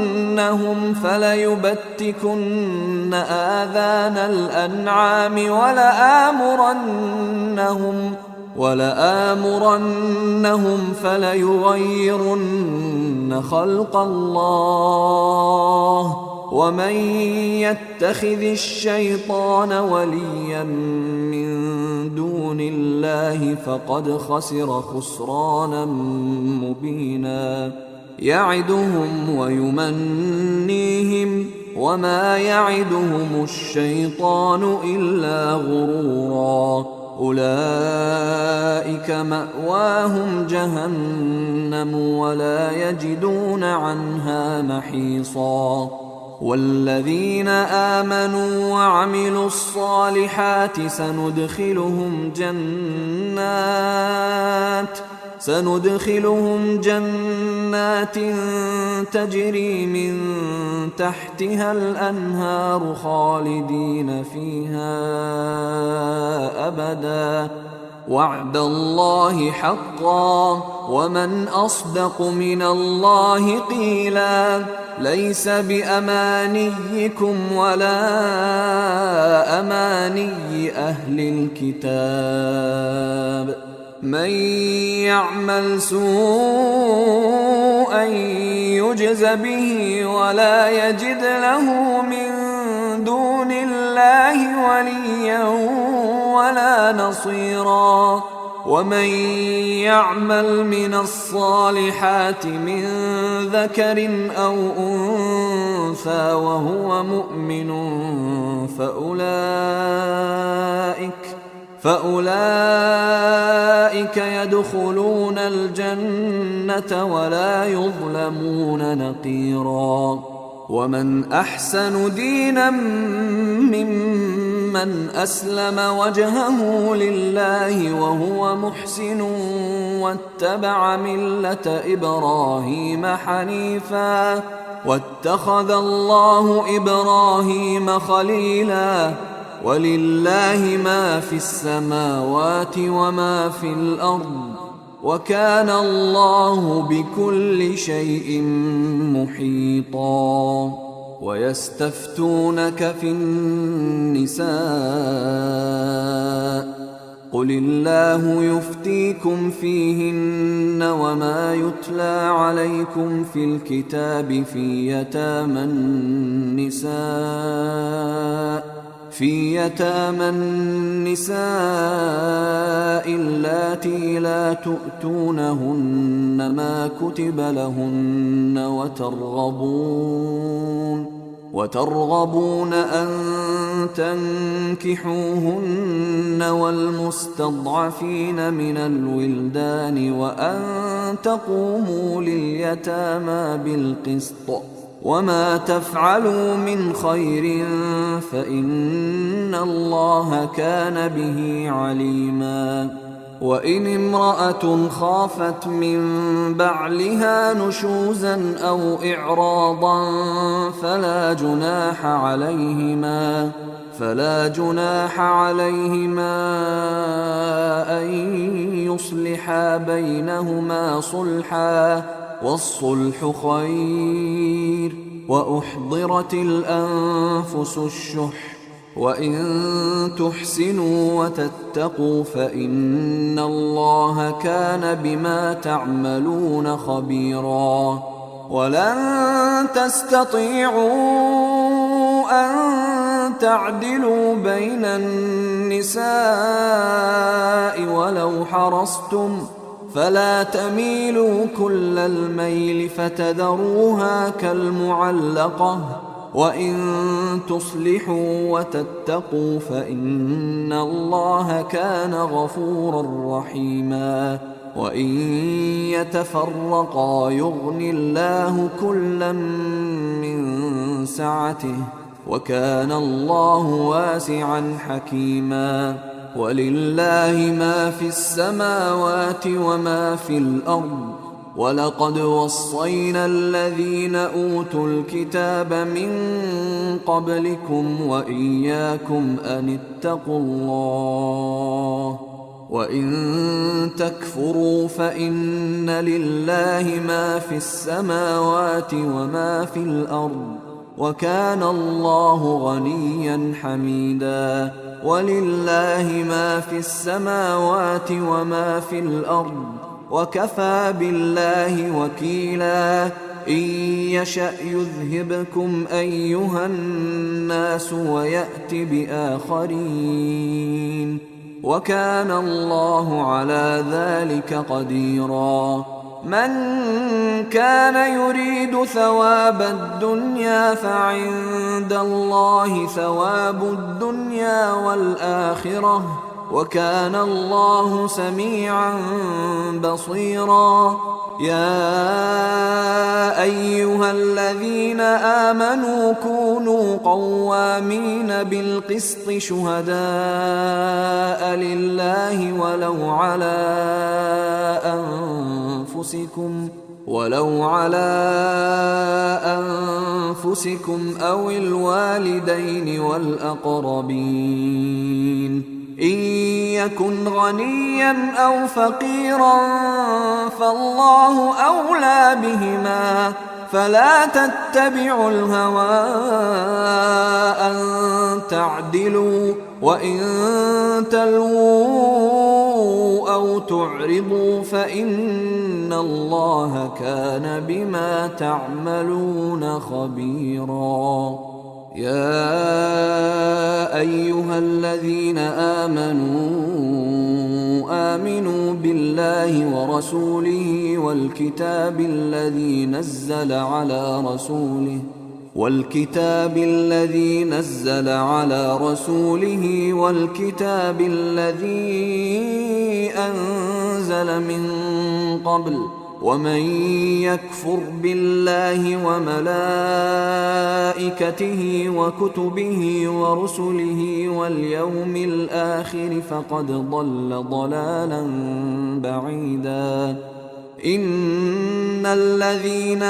فليبتكن آذان الأنعام ولآمرنهم فليغيرن خلق الله ومن يتخذ الشيطان وليا من دون الله فقد خسر خسرانا مبينا. يعدهم ويمنيهم وما يعدهم الشيطان إلا غرورا. أولئك مأواهم جهنم ولا يجدون عنها محيصا. والذين آمنوا وعملوا الصالحات سندخلهم جنات تجري من تحتها الأنهار خالدين فيها أبدا وعد الله حقا ومن أصدق من الله قيلا. ليس بأمانيكم ولا أماني أهل الكتاب من يعمل سوءا يجز به ولا يجد له من دون الله وليا ولا نصيرا. ومن يعمل من الصالحات من ذكر أو أنثى وهو مؤمن فأولئك يدخلون الجنة ولا يظلمون نقيرا. ومن أحسن دينا ممن ممن أسلم وجهه لله وهو محسن واتبع ملة إبراهيم حنيفا واتخذ الله إبراهيم خليلا ولله ما في السماوات وما في الأرض وكان الله بكل شيء محيطا ويستفتونك في النساء قل الله يفتيكم فيهن وما يتلى عليكم في الكتاب في يتامى النساء اللاتي لا تؤتونهن ما كتب لهن وترغبون أن تنكحوهن والمستضعفين من الولدان وأن تقوموا لليتامى بالقسط وما تفعلوا من خير فإن الله كان به عليما وإن امرأة خافت من بعلها نشوزا أو إعراضا فلا جناح عليهما أن يصلحا بينهما صلحا والصلح خير وأحضرت الأنفس الشح وإن تحسنوا وتتقوا فإن الله كان بما تعملون خبيرا ولن تستطيعوا أن تعدلوا بين النساء ولو حرصتم فلا تميلوا كل الميل فتذروها كالمعلقة وإن تصلحوا وتتقوا فإن الله كان غفورا رحيما وإن يتفرقا يغن الله كلا من سعته وكان الله واسعا حكيما ولله ما في السماوات وما في الأرض ولقد وصينا الذين أوتوا الكتاب من قبلكم وإياكم أن اتقوا الله وإن تكفروا فإن لله ما في السماوات وما في الأرض وكان الله غنيا حميدا ولله ما في السماوات وما في الأرض وكفى بالله وكيلا إن يشأ يذهبكم أيها الناس ويأت بآخرين وكان الله على ذلك قديرا من كان يريد ثواب الدنيا فعند الله ثواب الدنيا والآخرة وكان الله سميعا بصيرا يا أيها الذين آمنوا كونوا قوامين بالقسط شهداء لله ولو على أنفسكم أو الوالدين والأقربين إن يكن غنيا أو فقيرا فالله أولى بهما فلا تتبعوا الهوى أن تعدلوا وإن تلووا أو تعرضوا فإن الله كان بما تعملون خبيرا يا أيها الذين آمنوا بالله ورسوله والكتاب الذي نزل على رسوله والكتاب الذي أنزل من قبل ومن يكفر بالله وملائكته وكتبه ورسله واليوم الآخر فقد ضل ضلالا بعيدا. إن الذين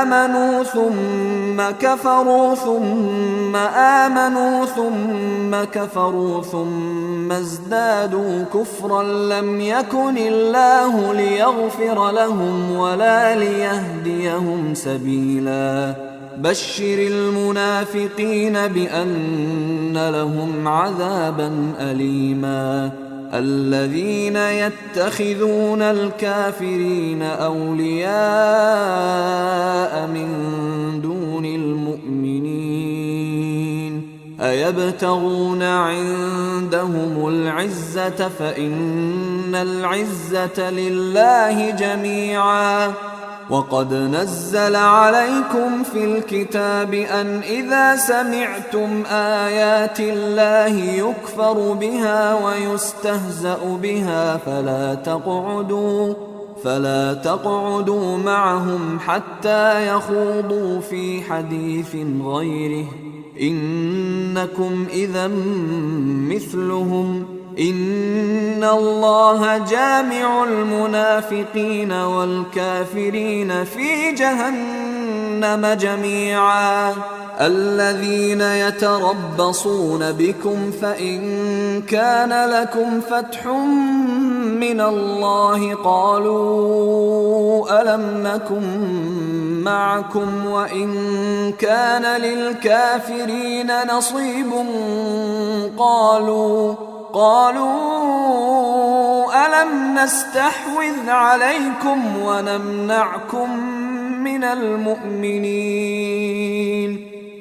آمنوا ثم كفروا ثم آمنوا ثم كفروا ثم ازدادوا كفرا لم يكن الله ليغفر لهم ولا ليهديهم سبيلا. بشر المنافقين بأن لهم عذابا أليما. الذين يتخذون الكافرين أولياء من دون المؤمنين أيبتغون عندهم العزة فإن العزة لله جميعا. وقد نزل عليكم في الكتاب أن إذا سمعتم آيات الله يكفر بها ويستهزأ بها فلا تقعدوا معهم حتى يخوضوا في حديث غيره إنكم إذا مثلهم. إن الله جامع المنافقين والكافرين في جهنم جميعا. الذين يتربصون بكم فإن كان لكم فتح من الله قالوا ألم نكن معكم وإن كان للكافرين نصيب قالوا ألم نستحوذ عليكم ونمنعكم من المؤمنين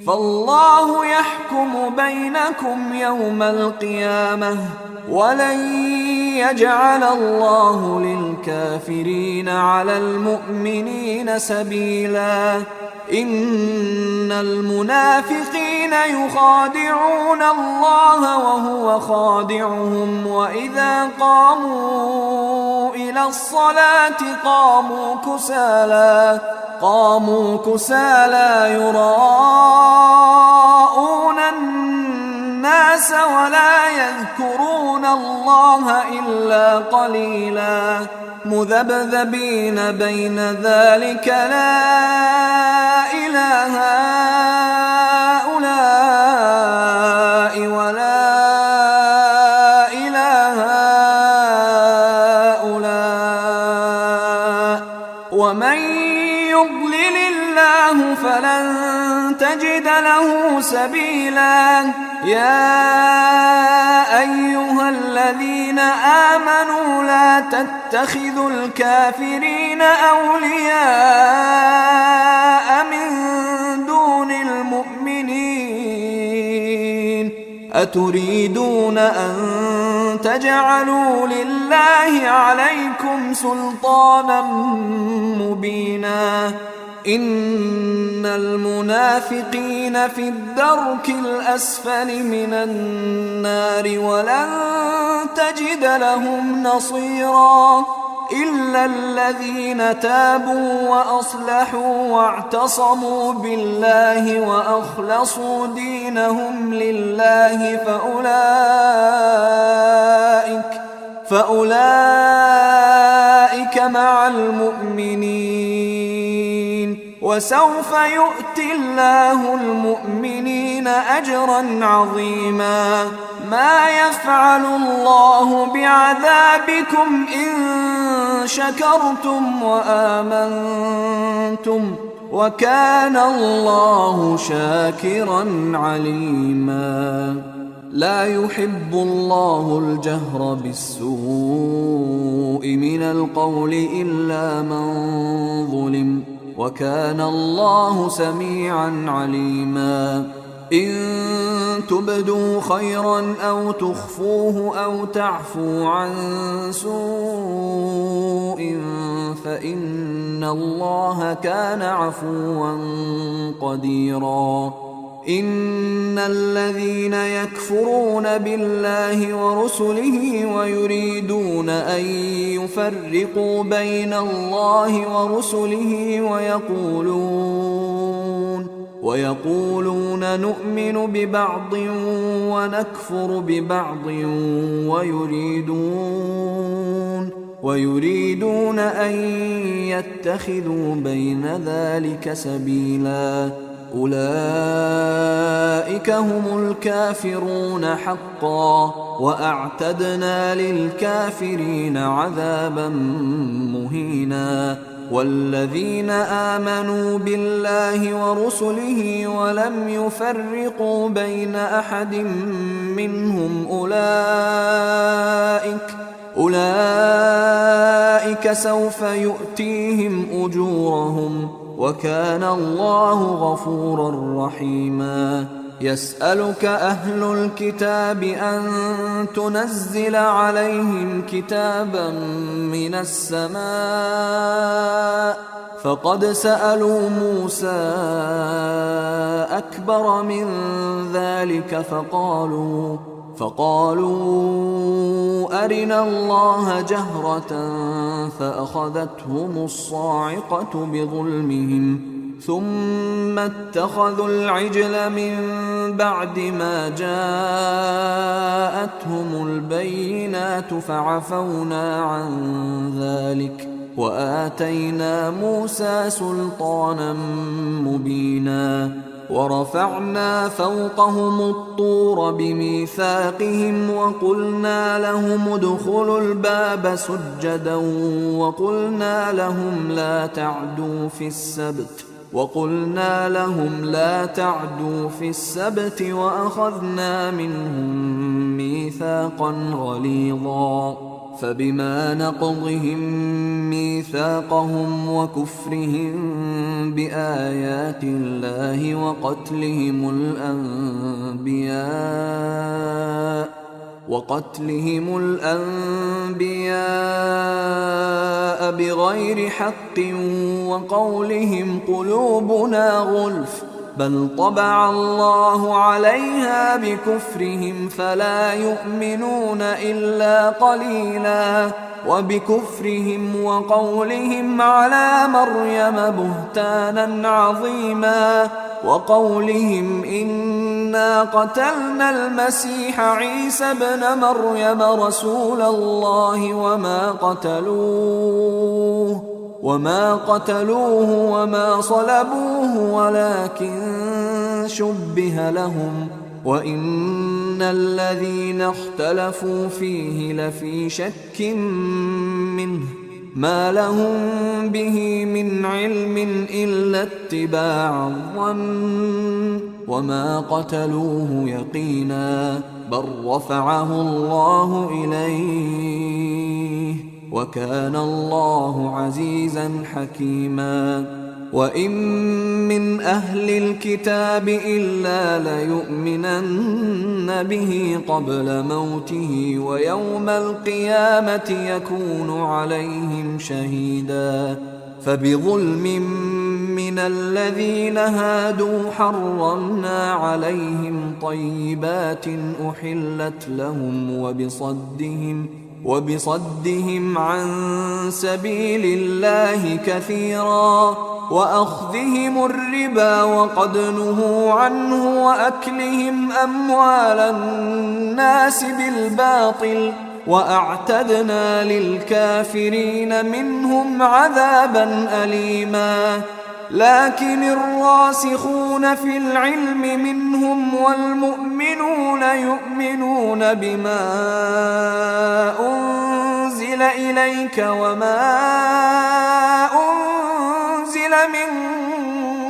فالله يحكم بينكم يوم القيامة ولن يجعل الله للكافرين على المؤمنين سبيلا. إن المنافقين يخادعون الله وهو خادعهم وإذا قاموا إلى الصلاة قاموا كسالى يراءون الناس ولا يذكرون الله إلا قليلا. مذبذبين بين ذلك لا إله هؤلاء ولا إله هؤلاء ومن يضلل الله فلن تجد له سبيلا. يا أيها الذين آمنوا لا تتخذوا الكافرين أولياء من دون المؤمنين أتريدون أن تجعلوا لله عليكم سلطانا مبينا. إن المنافقين في الدرك الأسفل من النار ولن تجد لهم نصيرا إلا الذين تابوا وأصلحوا واعتصموا بالله وأخلصوا دينهم لله فأولئك مع المؤمنين وسوف يؤتي الله المؤمنين أجرا عظيما. ما يفعل الله بعذابكم إن شكرتم وآمنتم وكان الله شاكرا عليما. لا يحب الله الجهر بالسوء من القول إلا من ظلم وكان الله سميعا عليما. إن تبدوا خيرا أو تخفوه أو تعفو عن سوء فإن الله كان عفوا قديرا. إن الذين يكفرون بالله ورسله ويريدون أن يفرقوا بين الله ورسله ويقولون نؤمن ببعض ونكفر ببعض ويريدون أن يتخذوا بين ذلك سبيلا أولئك هم الكافرون حقا وأعتدنا للكافرين عذابا مهينا والذين آمنوا بالله ورسله ولم يفرقوا بين أحد منهم أولئك سوف يؤتيهم أجورهم وكان الله غفورا رحيما يسألك أهل الكتاب أن تنزل عليهم كتابا من السماء فقد سألوا موسى أكبر من ذلك فقالوا أرنا الله جهرة فأخذتهم الصاعقة بظلمهم ثم اتخذوا العجل من بعد ما جاءتهم البينات فعفونا عن ذلك وآتينا موسى سلطانا مبينا ورفعنا فوقهم الطور بميثاقهم وقلنا لهم ادخلوا الباب سجدا وقلنا لهم لا تعدوا في السبت وأخذنا منهم ميثاقا غليظا فبما نقضهم ميثاقهم وكفرهم بآيات الله وقتلهم الأنبياء بغير حق وقولهم قلوبنا غلف بل طبع الله عليها بكفرهم فلا يؤمنون إلا قليلا وبكفرهم وقولهم على مريم بهتانا عظيما وقولهم إنا قتلنا المسيح عيسى ابن مريم رسول الله وما قتلوه وما صلبوه ولكن شبه لهم وإن الذين اختلفوا فيه لفي شك منه ما لهم به من علم إلا اتباع الظن وما قتلوه يقينا بل رفعه الله إليه وكان الله عزيزا حكيما وإن من أهل الكتاب إلا ليؤمنن به قبل موته ويوم القيامة يكون عليهم شهيدا فبظلم من الذين هادوا حرمنا عليهم طيبات أحلت لهم وبصدهم عن سبيل الله كثيرا وأخذهم الربا وقد نهوا عنه وأكلهم أموال الناس بالباطل وأعتدنا للكافرين منهم عذابا أليما لكن الراسخون في العلم منهم والمؤمنون يؤمنون بما أنزل إليك وما أنزل من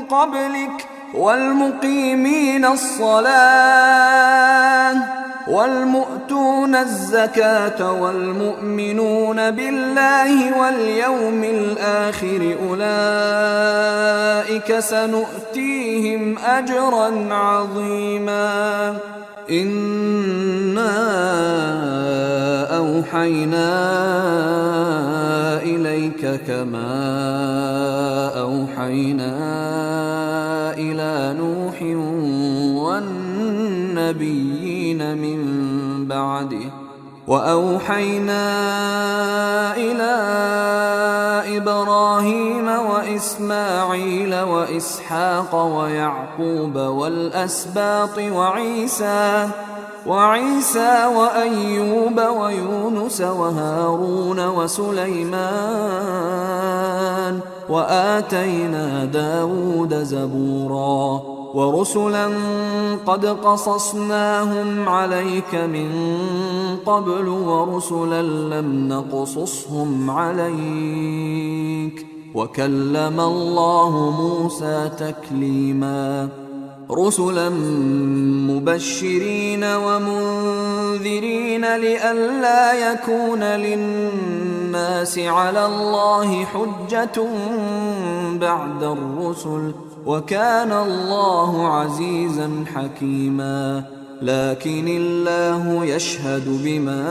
قبلك والمقيمين الصلاة والمؤتون الزكاة والمؤمنون بالله واليوم الآخر أولئك سنؤتيهم أجرا عظيما إنا أوحينا إليك كما أوحينا إلى نوح النبيين من بعده. وأوحينا إلى إبراهيم وإسماعيل وإسحاق ويعقوب والأسباط وعيسى وأيوب ويونس وهارون وسليمان وآتينا داود زبورا ورسلا قد قصصناهم عليك من قبل ورسلا لم نقصصهم عليك وكلم الله موسى تكليما رسلا مبشرين ومنذرين لئلا يكون للناس على الله حجة بعد الرسل وكان الله عزيزا حكيما. لكن الله يشهد بما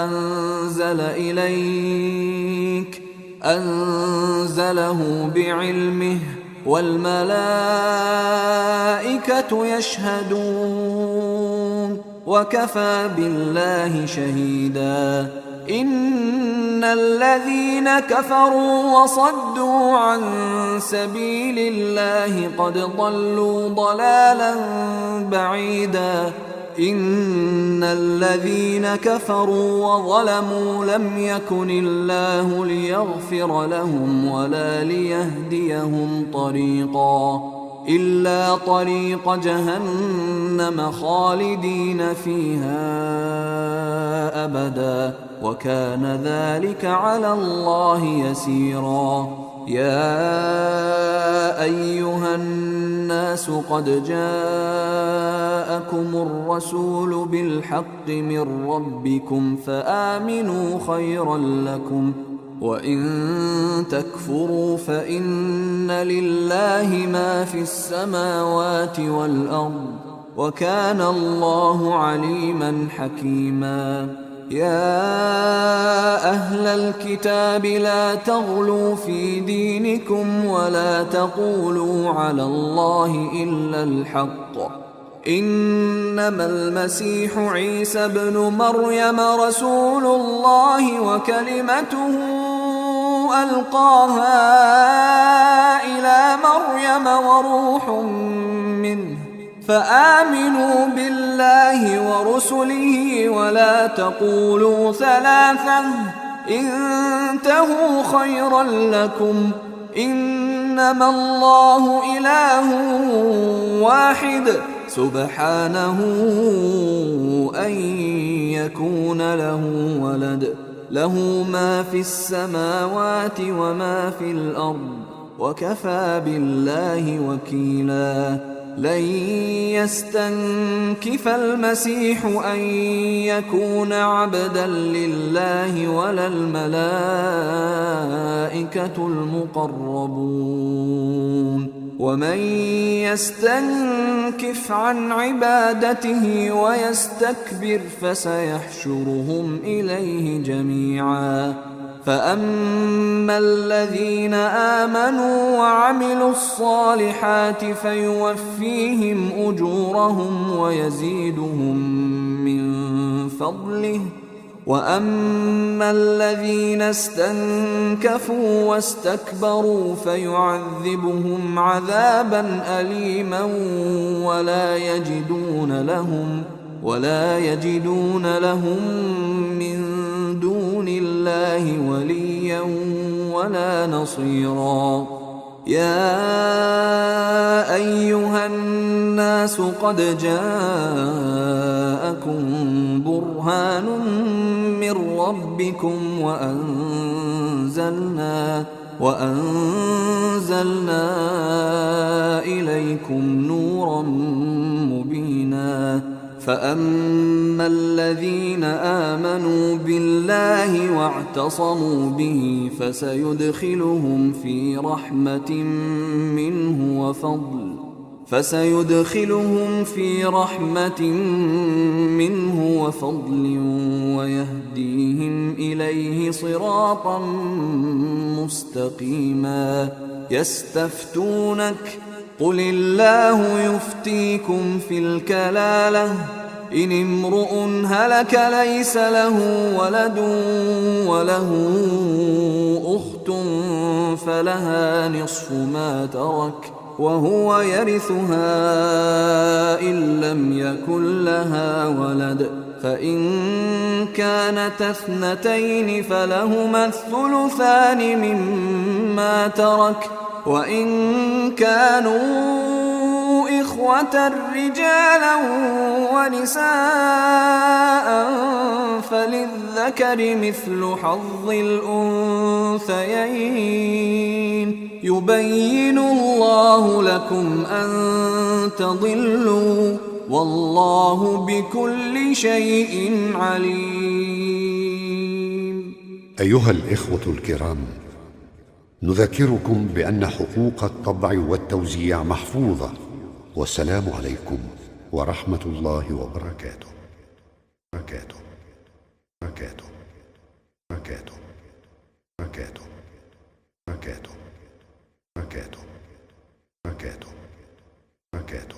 أنزل إليك أنزله بعلمه والملائكة يشهدون وكفى بالله شهيدا. إن الذين كفروا وصدوا عن سبيل الله قد ضلوا ضلالا بعيدا. إن الذين كفروا وظلموا لم يكن الله ليغفر لهم ولا ليهديهم طريقا إلا طريق جهنم خالدين فيها أبدا وكان ذلك على الله يسيرا. يا أيها الناس قد جاءكم الرسول بالحق من ربكم فآمنوا خيرا لكم وإن تكفروا فإن لله ما في السماوات والأرض وكان الله عليما حكيما. يا أهل الكتاب لا تغلوا في دينكم ولا تقولوا على الله إلا الحق إنما المسيح عيسى ابن مريم رسول الله وكلمته ألقاها إلى مريم وروح منه فآمنوا بالله ورسله ولا تقولوا ثلاثة انتهوا خيرا لكم إنما الله إله واحد سبحانه أن يكون له ولد له ما في السماوات وما في الأرض وكفى بالله وكيلا. لن يستنكف المسيح أن يكون عبدا لله ولا الملائكة المقربون ومن يستنكف عن عبادته ويستكبر فسيحشرهم إليه جميعا. فأما الذين آمنوا وعملوا الصالحات فيوفيهم أجورهم ويزيدهم من فضله وأما الذين استنكفوا واستكبروا فيعذبهم عذابا أليما ولا يجدون لهم من دون الله وليا ولا نصيرا. يا أيها الناس قد جاءكم برهان من ربكم وأنزلنا إليكم نورا مبينا. فأما الذين آمنوا بالله واعتصموا به فسيدخلهم في رحمة منه وفضل ويهديهم إليه صراطا مستقيما. قل الله يفتيكم في الكلالة إن امرؤ هلك ليس له ولد وله أخت فلها نصف ما ترك وهو يرثها إن لم يكن لها ولد فإن كانت اثنتين فلهما الثلثان مما ترك وإن كانوا إخوة رجالا ونساء فللذكر مثل حظ الأنثيين يبين الله لكم أن تضلوا والله بكل شيء عليم. أيها الإخوة الكرام، نذكركم بأن حقوق الطبع والتوزيع محفوظة، والسلام عليكم ورحمة الله وبركاته. بركاته بركاته بركاته بركاته بركاته بركاته بركاته بركاته.